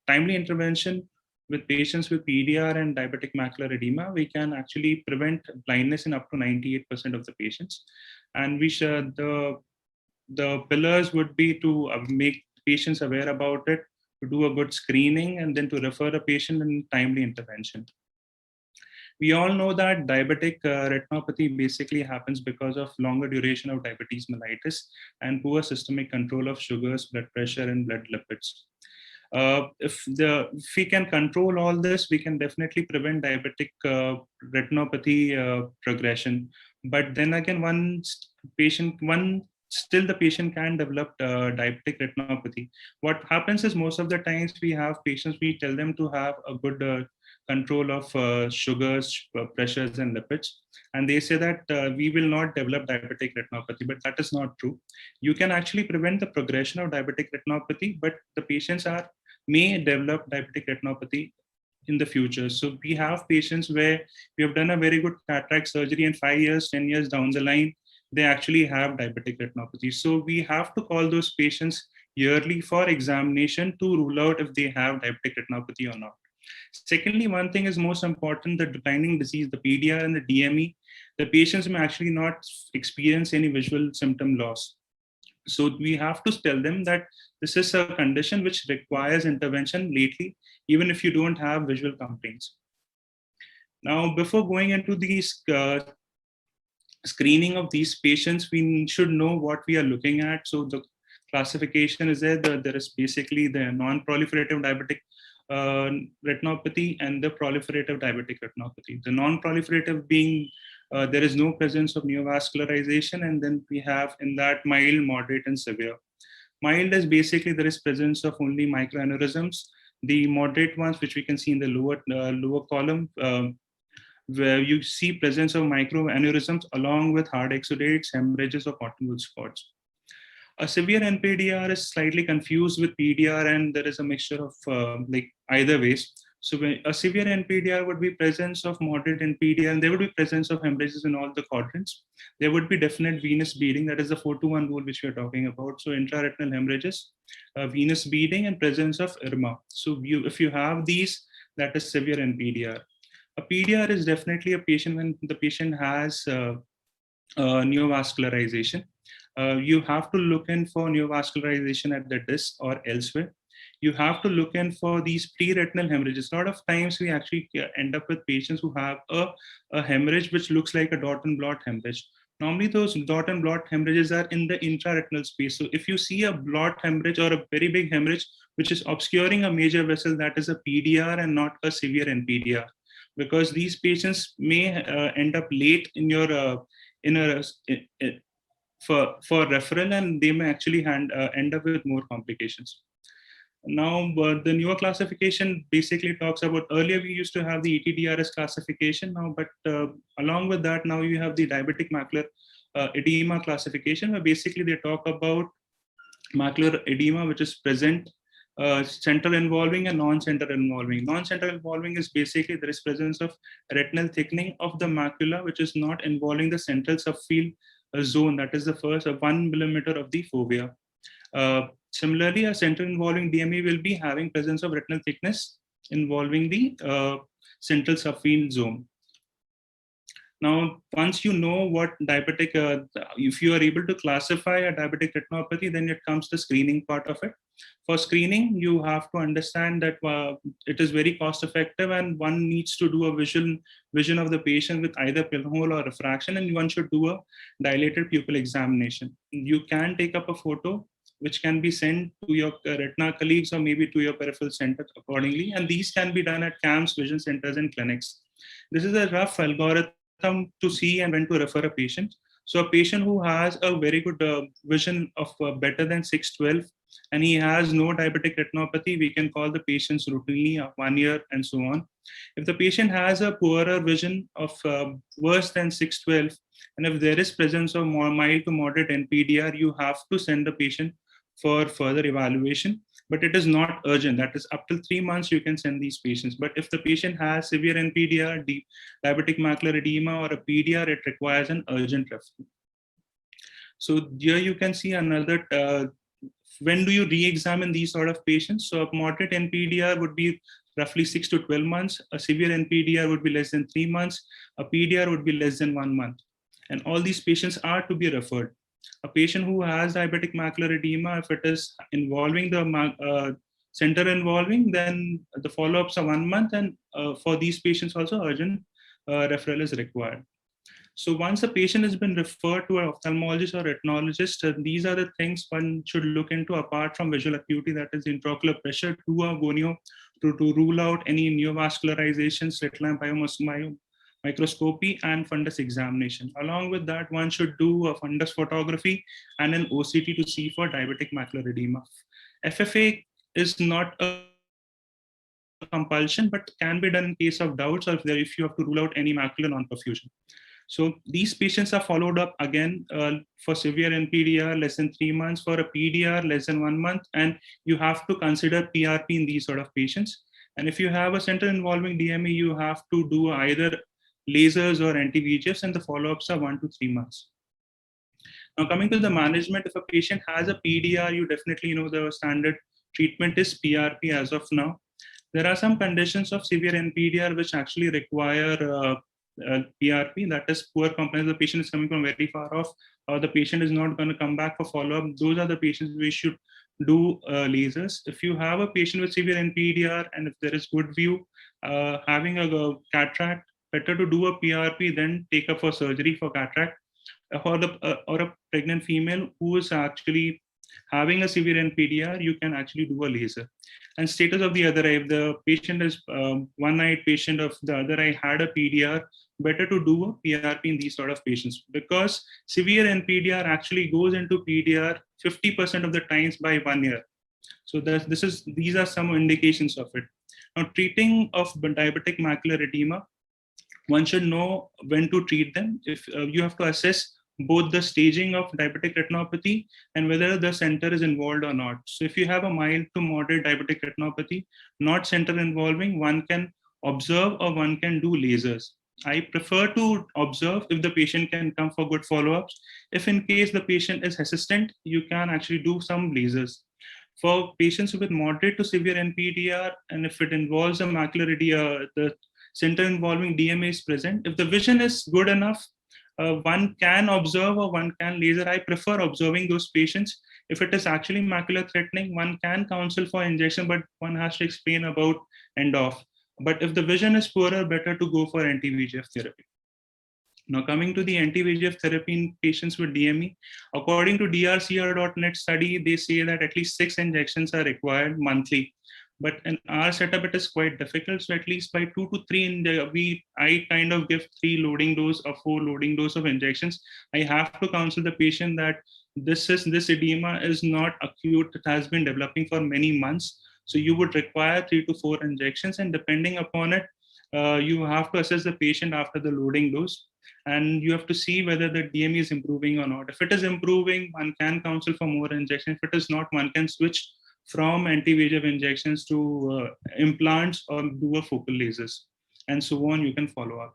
timely intervention with patients with PDR and diabetic macular edema, we can actually prevent blindness in up to 98% of the patients. And we should, the pillars would be to make patients aware about it, to do a good screening, and then to refer a patient in timely intervention. We all know that diabetic retinopathy basically happens because of longer duration of diabetes mellitus and poor systemic control of sugars, blood pressure, and blood lipids. If we can control all this, we can definitely prevent diabetic retinopathy progression. But then again, still the patient can develop diabetic retinopathy. What happens is, most of the times we have patients, we tell them to have a good control of sugars, pressures, and lipids, and they say that we will not develop diabetic retinopathy, but that is not true. You can actually prevent the progression of diabetic retinopathy, but the patients may develop diabetic retinopathy in the future. So we have patients where we have done a very good cataract surgery, and 5 years, 10 years down the line, they actually have diabetic retinopathy. So we have to call those patients yearly for examination to rule out if they have diabetic retinopathy or not. Secondly, one thing is most important, the blinding disease, the PDR and the DME, the patients may actually not experience any visual symptom loss. So we have to tell them that this is a condition which requires intervention lately, even if you don't have visual complaints. Now, before going into these screening of these patients, we should know what we are looking at. So the classification is there. There is basically the non-proliferative diabetic retinopathy and the proliferative diabetic retinopathy. The non-proliferative being there is no presence of neovascularization, and then we have in that mild, moderate, and severe. Mild is basically there is presence of only microaneurysms. The moderate ones, which we can see in the lower column, where you see presence of microaneurysms along with hard exudates, hemorrhages, or cottonwool spots. A severe NPDR is slightly confused with PDR, and there is a mixture of like either ways. So a severe NPDR would be presence of moderate NPDR, and there would be presence of hemorrhages in all the quadrants. There would be definite venous bleeding. That is the 4-to-1 rule which we are talking about. So intraretinal hemorrhages, venous bleeding, and presence of IRMA. So if you have these, that is severe NPDR. A PDR is definitely a patient when the patient has neovascularization. You have to look in for neovascularization at the disc or elsewhere. You have to look in for these pre-retinal hemorrhages. A lot of times we actually end up with patients who have a hemorrhage which looks like a dot and blot hemorrhage. Normally those dot and blot hemorrhages are in the intraretinal space. So if you see a blot hemorrhage or a very big hemorrhage which is obscuring a major vessel, that is a PDR and not a severe NPDR. Because these patients may end up late in your for referral, and they may actually end up with more complications. Now, the newer classification basically talks about, earlier we used to have the ETDRS classification now, but along with that, now you have the diabetic macular edema classification, where basically they talk about macular edema which is present central involving and non-central involving. Non-central involving is basically there is presence of retinal thickening of the macula, which is not involving the central subfield zone. That is the first 1 millimeter of the fovea. Similarly, a central involving DME will be having presence of retinal thickness involving the central subfield zone. Now, once you know what diabetic, if you are able to classify a diabetic retinopathy, then it comes the screening part of it. For screening, you have to understand that it is very cost effective, and one needs to do a vision of the patient with either pinhole or refraction, and one should do a dilated pupil examination. You can take up a photo which can be sent to your retina colleagues or maybe to your peripheral center accordingly, and these can be done at CAMS, vision centers, and clinics. This is a rough algorithm to see and when to refer a patient. So a patient who has a very good vision of better than 612 and he has no diabetic retinopathy, we can call the patients routinely 1 year and so on. If the patient has a poorer vision of worse than 612, and if there is presence of mild to moderate NPDR, you have to send the patient for further evaluation, but it is not urgent. That is up till 3 months you can send these patients. But if the patient has severe NPDR, diabetic macular edema, or a PDR, it requires an urgent referral. So here you can see another, when do you re-examine these sort of patients? So a moderate NPDR would be roughly 6 to 12 months. A severe NPDR would be less than 3 months. A PDR would be less than 1 month. And all these patients are to be referred. A patient who has diabetic macular edema, if it is involving the center involving, then the follow-ups are 1 month, and for these patients also urgent referral is required. So once a patient has been referred to an ophthalmologist or retinologist, these are the things one should look into apart from visual acuity, that is intraocular pressure, to a gonio to rule out any neovascularization, slit-lamp microscopy, and fundus examination. Along with that, one should do a fundus photography and an OCT to see for diabetic macular edema. FFA is not a compulsion, but can be done in case of doubts or if you have to rule out any macular non-perfusion. So these patients are followed up again for severe NPDR less than 3 months, for a PDR less than 1 month, and you have to consider PRP in these sort of patients. And if you have a center involving DME, you have to do either lasers or anti-VEGFs, and the follow-ups are 1 to 3 months. Now coming to the management, if a patient has a PDR, you definitely know the standard treatment is PRP as of now. There are some conditions of severe NPDR which actually require PRP, that is poor compliance. The patient is coming from very far off, or the patient is not going to come back for follow-up. Those are the patients we should do lasers. If you have a patient with severe NPDR and if there is good view, having a cataract, better to do a PRP than take up for surgery for cataract. or a pregnant female who is actually having a severe NPDR, you can actually do a laser. And status of the other eye, if the patient is one-eyed patient of the other eye had a PDR, better to do a PRP in these sort of patients, because severe NPDR actually goes into PDR 50% of the times by 1 year. So these are some indications of it. Now, treating of diabetic macular edema, one should know when to treat them. If you have to assess both the staging of diabetic retinopathy and whether the center is involved or not. So if you have a mild to moderate diabetic retinopathy, not center involving, one can observe or one can do lasers. I prefer to observe if the patient can come for good follow-ups. If in case the patient is hesitant, you can actually do some lasers. For patients with moderate to severe NPDR, and if it involves a macular edema, the center involving DMA is present, if the vision is good enough, one can observe or one can laser. I prefer observing those patients. If it is actually macular threatening, one can counsel for injection, but one has to explain about end off. But if the vision is poorer, better to go for anti-VEGF therapy. Now, coming to the anti-VEGF therapy in patients with DME, according to drcr.net study, they say that at least 6 injections are required monthly. But in our setup, it is quite difficult. So at least by 2 to 3, I kind of give 3 loading dose or 4 loading dose of injections. I have to counsel the patient that this edema is not acute. It has been developing for many months. So you would require 3 to 4 injections, and depending upon it, you have to assess the patient after the loading dose. And you have to see whether the DME is improving or not. If it is improving, one can counsel for more injections. If it is not, one can switch from anti-VEGF injections to implants or do a focal lasers, and so on. You can follow up.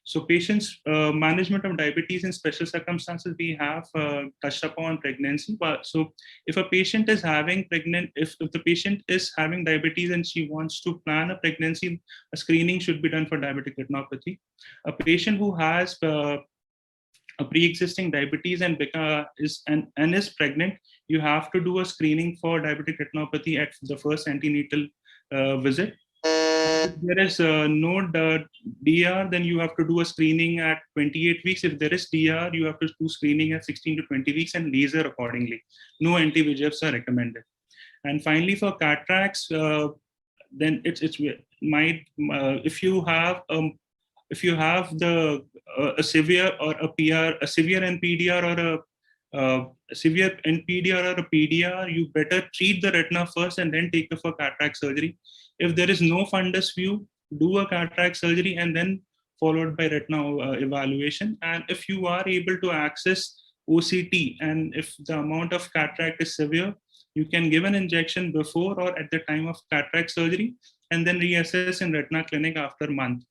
So patients management of diabetes in special circumstances, we have touched upon pregnancy. But so if a patient is having if the patient is having diabetes and she wants to plan a pregnancy, a screening should be done for diabetic retinopathy. A patient who has a pre-existing diabetes and is pregnant, you have to do a screening for diabetic retinopathy at the first antenatal visit. If there is no DR, then you have to do a screening at 28 weeks. If there is DR, you have to do screening at 16 to 20 weeks and laser accordingly. No anti-VEGFs are recommended. And finally, for cataracts, then if you have a severe or a PR, a severe NPDR or a severe NPDR or a PDR, you better treat the retina first and then take it for cataract surgery. If there is no fundus view, do a cataract surgery and then followed by retina evaluation. And if you are able to access OCT and if the amount of cataract is severe, you can give an injection before or at the time of cataract surgery and then reassess in retina clinic after a month.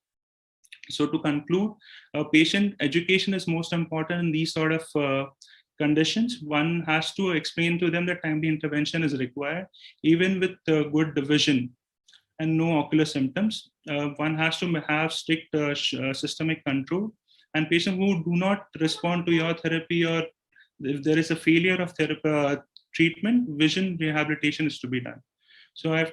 So to conclude, patient education is most important in these sort of conditions. One has to explain to them that timely intervention is required, even with good vision and no ocular symptoms. One has to have strict systemic control, and patients who do not respond to your therapy or if there is a failure of treatment, vision rehabilitation is to be done. So I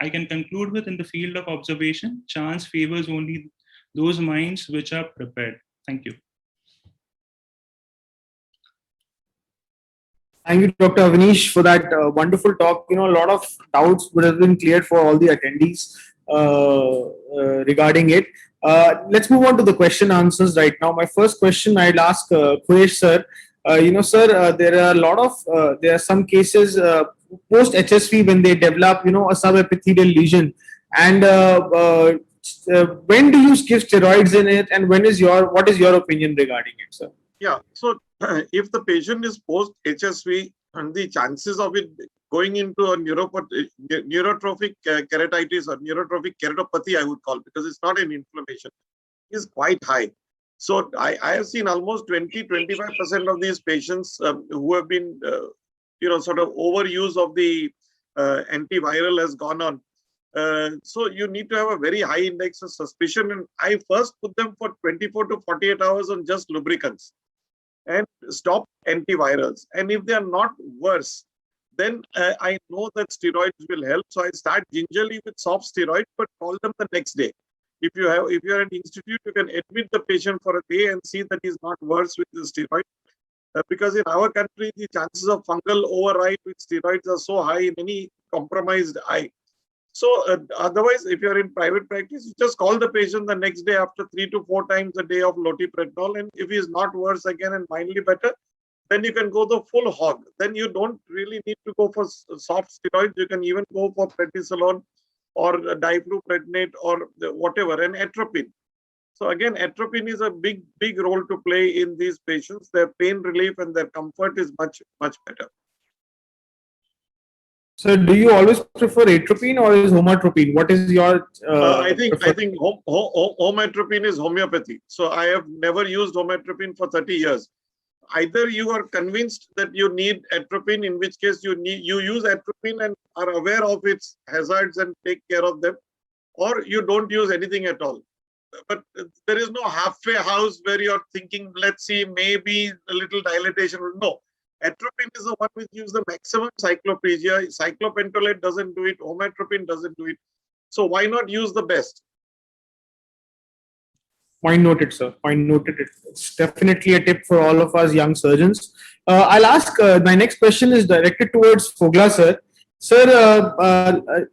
can conclude with, in the field of observation, chance favors only those minds which are prepared. Thank you. Thank you, Dr. Avnish, for that wonderful talk. You know, a lot of doubts would have been cleared for all the attendees regarding it. Let's move on to the question answers right now. My first question I'll ask Quresh sir. Sir, there are a lot of there are some cases post HSV when they develop, a subepithelial lesion, and when do you give steroids in it, and what is your opinion regarding it, sir? Yeah, so if the patient is post HSV, and the chances of it going into a neurotrophic keratitis or neurotrophic keratopathy, I would call, because it's not an inflammation, is quite high. So I have seen almost 20-25% of these patients who have been, sort of overuse of the antiviral has gone on. So you need to have a very high index of suspicion, and I first put them for 24 to 48 hours on just lubricants and stop antivirals. And if they are not worse, then I know that steroids will help. So I start gingerly with soft steroids, but call them the next day. If you are an institute, you can admit the patient for a day and see that he's not worse with the steroid. Because in our country, the chances of fungal override with steroids are so high in any compromised eye. So otherwise, if you're in private practice, you just call the patient the next day after 3 to 4 times a day of loteprednol. And if he's not worse again and mildly better, then you can go the full hog. Then you don't really need to go for soft steroids. You can even go for prednisolone or difluprednate or whatever, and atropine. So again, atropine is a big role to play in these patients. Their pain relief and their comfort is much better. So, do you always prefer atropine or is homatropine? What is your? I think homatropine is homeopathy. So I have never used homatropine for 30 years. Either you are convinced that you need atropine, in which case you use atropine and are aware of its hazards and take care of them, or you don't use anything at all. But there is no halfway house where you're thinking, let's see, maybe a little dilatation. No, atropine is the one which gives the maximum cyclopegia. Cyclopentolate doesn't do it. Homatropine doesn't do it. So why not use the best? Point noted, sir. Point noted. It's definitely a tip for all of us young surgeons. I'll ask, my next question is directed towards Fogla, sir. Sir,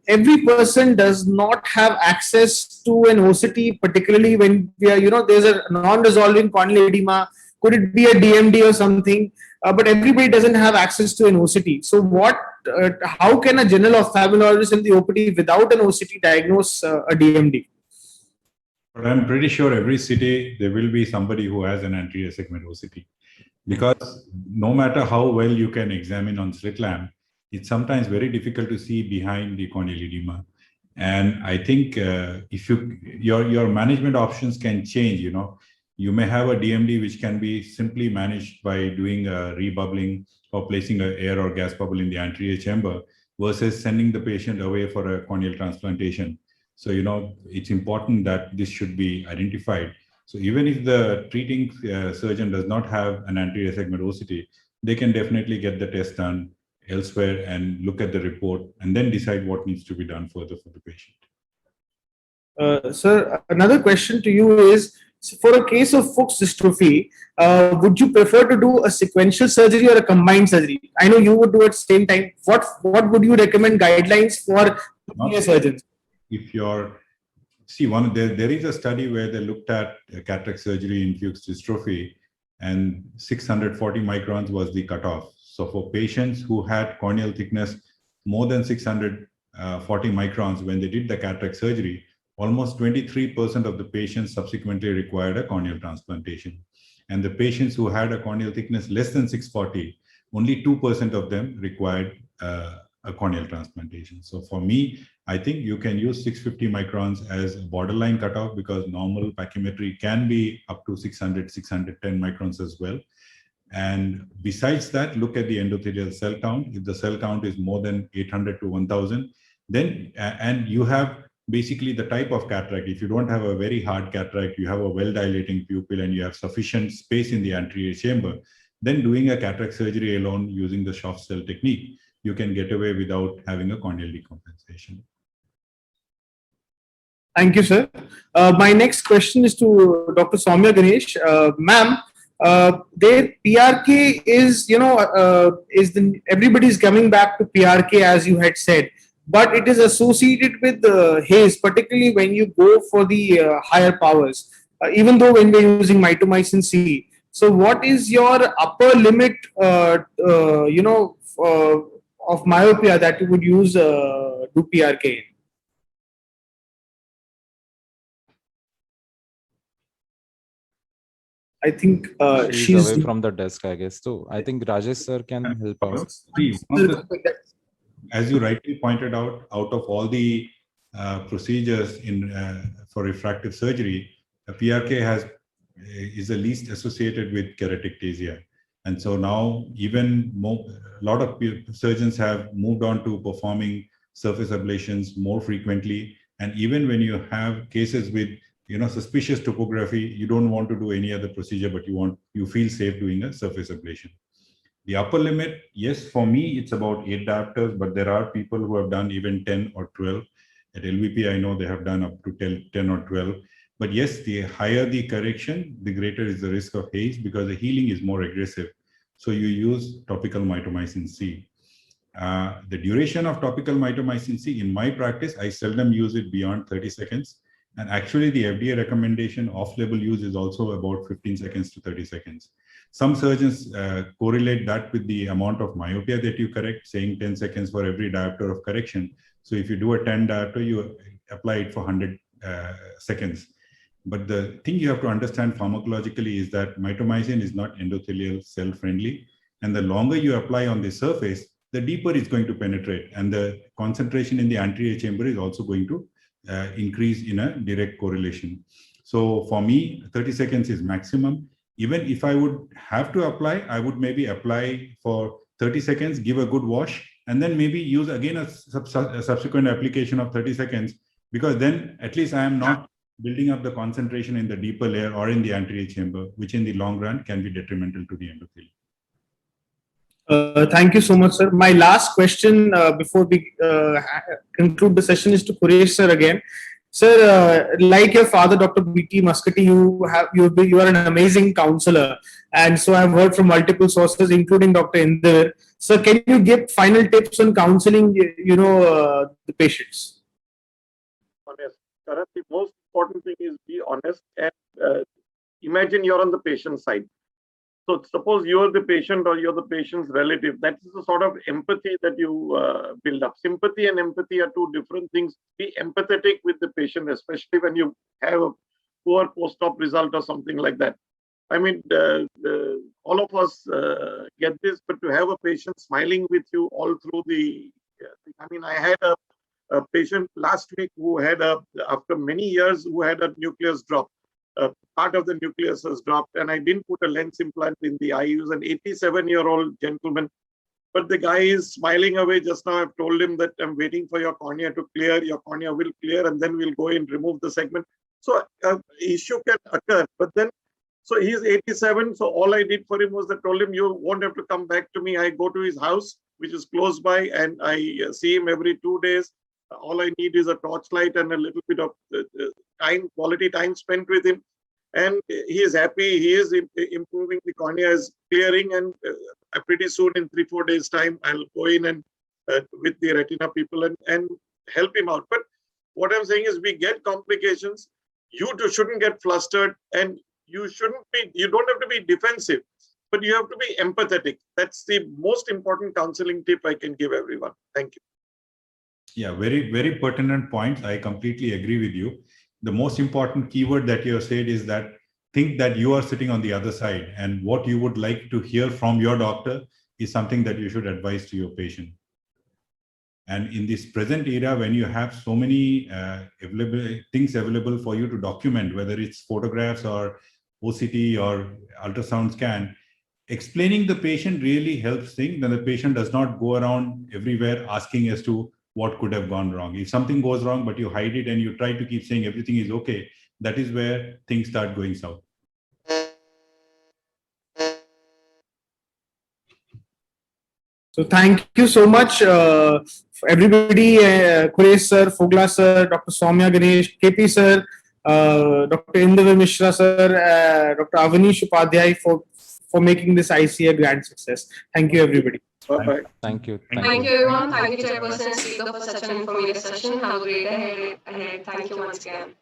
every person does not have access to an OCT, particularly when we are, there's a non-resolving corneal edema. Could it be a DMD or something? But everybody doesn't have access to an OCT. So how can a general ophthalmologist in the OPD without an OCT diagnose a DMD? But I'm pretty sure every city, there will be somebody who has an anterior segment OCT. Because no matter how well you can examine on slit lamp, it's sometimes very difficult to see behind the corneal edema. And I think if your management options can change, you may have a DMD which can be simply managed by doing a rebubbling or placing an air or gas bubble in the anterior chamber versus sending the patient away for a corneal transplantation. So, it's important that this should be identified. So even if the treating surgeon does not have an anterior segment OCT, they can definitely get the test done elsewhere and look at the report and then decide what needs to be done further for the patient. Sir, another question to you is, for a case of Fuchs dystrophy, would you prefer to do a sequential surgery or a combined surgery? I know you would do at the same time. What would you recommend guidelines for junior surgeons? If you're, there is a study where they looked at cataract surgery in Fuchs dystrophy, and 640 microns was the cutoff. So for patients who had corneal thickness more than 640 microns when they did the cataract surgery, almost 23% of the patients subsequently required a corneal transplantation. And the patients who had a corneal thickness less than 640, only 2% of them required a corneal transplantation. So for me, I think you can use 650 microns as a borderline cutoff because normal pachymetry can be up to 600, 610 microns as well. And besides that, look at the endothelial cell count. If the cell count is more than 800 to 1000, then, and you have basically the type of cataract. If you don't have a very hard cataract, you have a well-dilating pupil and you have sufficient space in the anterior chamber, then doing a cataract surgery alone using the Schaff cell technique, you can get away without having a corneal decompensation. Thank you, sir. My next question is to Dr. Soumya Ganesh. Ma'am, their PRK is, everybody's coming back to PRK as you had said, but it is associated with haze, particularly when you go for the higher powers, even though when we're using mitomycin C. So what is your upper limit, of myopia that you would use do PRK in? I think she's away from the desk, I guess. So I think Rajesh sir can help us. As you rightly pointed out of all the procedures for refractive surgery, PRK is the least associated with keratectasia. And so now even a lot of surgeons have moved on to performing surface ablations more frequently. And even when you have cases with suspicious topography, you don't want to do any other procedure, but you feel safe doing a surface ablation. The upper limit, yes, for me, it's about 8 diopters, but there are people who have done even 10 or 12. At LVP, I know they have done up to 10 or 12. But yes, the higher the correction, the greater is the risk of haze because the healing is more aggressive. So you use topical mitomycin C. The duration of topical mitomycin C, in my practice, I seldom use it beyond 30 seconds. And actually, the FDA recommendation off-label use is also about 15 seconds to 30 seconds. Some surgeons correlate that with the amount of myopia that you correct, saying 10 seconds for every diopter of correction. So if you do a 10 diopter, you apply it for 100 seconds. But the thing you have to understand pharmacologically is that mitomycin is not endothelial cell friendly. And the longer you apply on the surface, the deeper it's going to penetrate. And the concentration in the anterior chamber is also going to increase in a direct correlation. So for me, 30 seconds is maximum. Even if I would have to apply, I would maybe apply for 30 seconds, give a good wash, and then maybe use again a subsequent application of 30 seconds, because then at least I am not building up the concentration in the deeper layer or in the anterior chamber, which in the long run can be detrimental to the endothelium. Thank you so much, sir. My last question before we conclude the session is to Quresh sir again. Sir, like your father, Dr. B.T. Muscati, you are an amazing counselor, and so I've heard from multiple sources, including Dr. Inder. Sir, can you give final tips on counseling, the patients? Honest. Karan, the most important thing is be honest and imagine you're on the patient side. So suppose you're the patient or you're the patient's relative. That is the sort of empathy that you build up. Sympathy and empathy are two different things. Be empathetic with the patient, especially when you have a poor post-op result or something like that. I mean, all of us get this, but to have a patient smiling with you all through the, I mean, I had a patient last week who had after many years, who had a nucleus drop. Part of the nucleus has dropped, and I didn't put a lens implant in the eye. He was an 87-year-old gentleman, but the guy is smiling away. Just now I've told him that I'm waiting for your cornea to clear. Your cornea will clear, and then we'll go and remove the segment. So issue can occur, but then, so he's 87. So all I did for him was that told him, you won't have to come back to me. I go to his house, which is close by, and I see him every 2 days. All I need is a torchlight and a little bit of quality time spent with him. And he is happy. He is improving. The cornea is clearing. And pretty soon, in 3-4 days' time, I'll go in and with the retina people and help him out. But what I'm saying is we get complications. You shouldn't get flustered, and you don't have to be defensive, but you have to be empathetic. That's the most important counseling tip I can give everyone. Thank you. Yeah, very, very pertinent points. I completely agree with you. The most important keyword that you have said is that think that you are sitting on the other side, and what you would like to hear from your doctor is something that you should advise to your patient. And in this present era, when you have so many things available for you to document, whether it's photographs or OCT or ultrasound scan, explaining the patient really helps things. Then the patient does not go around everywhere asking as to what could have gone wrong. If something goes wrong, but you hide it and you try to keep saying everything is okay, that is where things start going south. So thank you so much, for everybody, Quresh sir, Fogla sir, Dr. Soumya Ganesh, KP sir, Dr. Inderveer Mishra sir, Dr. Avanish Upadhyay for making this IC a grand success. Thank you, everybody. Bye-bye. Thank you. Thank you, everyone. Thank you, Chairperson and Speaker, for such an informative session. Have a great day ahead. Thank you once again.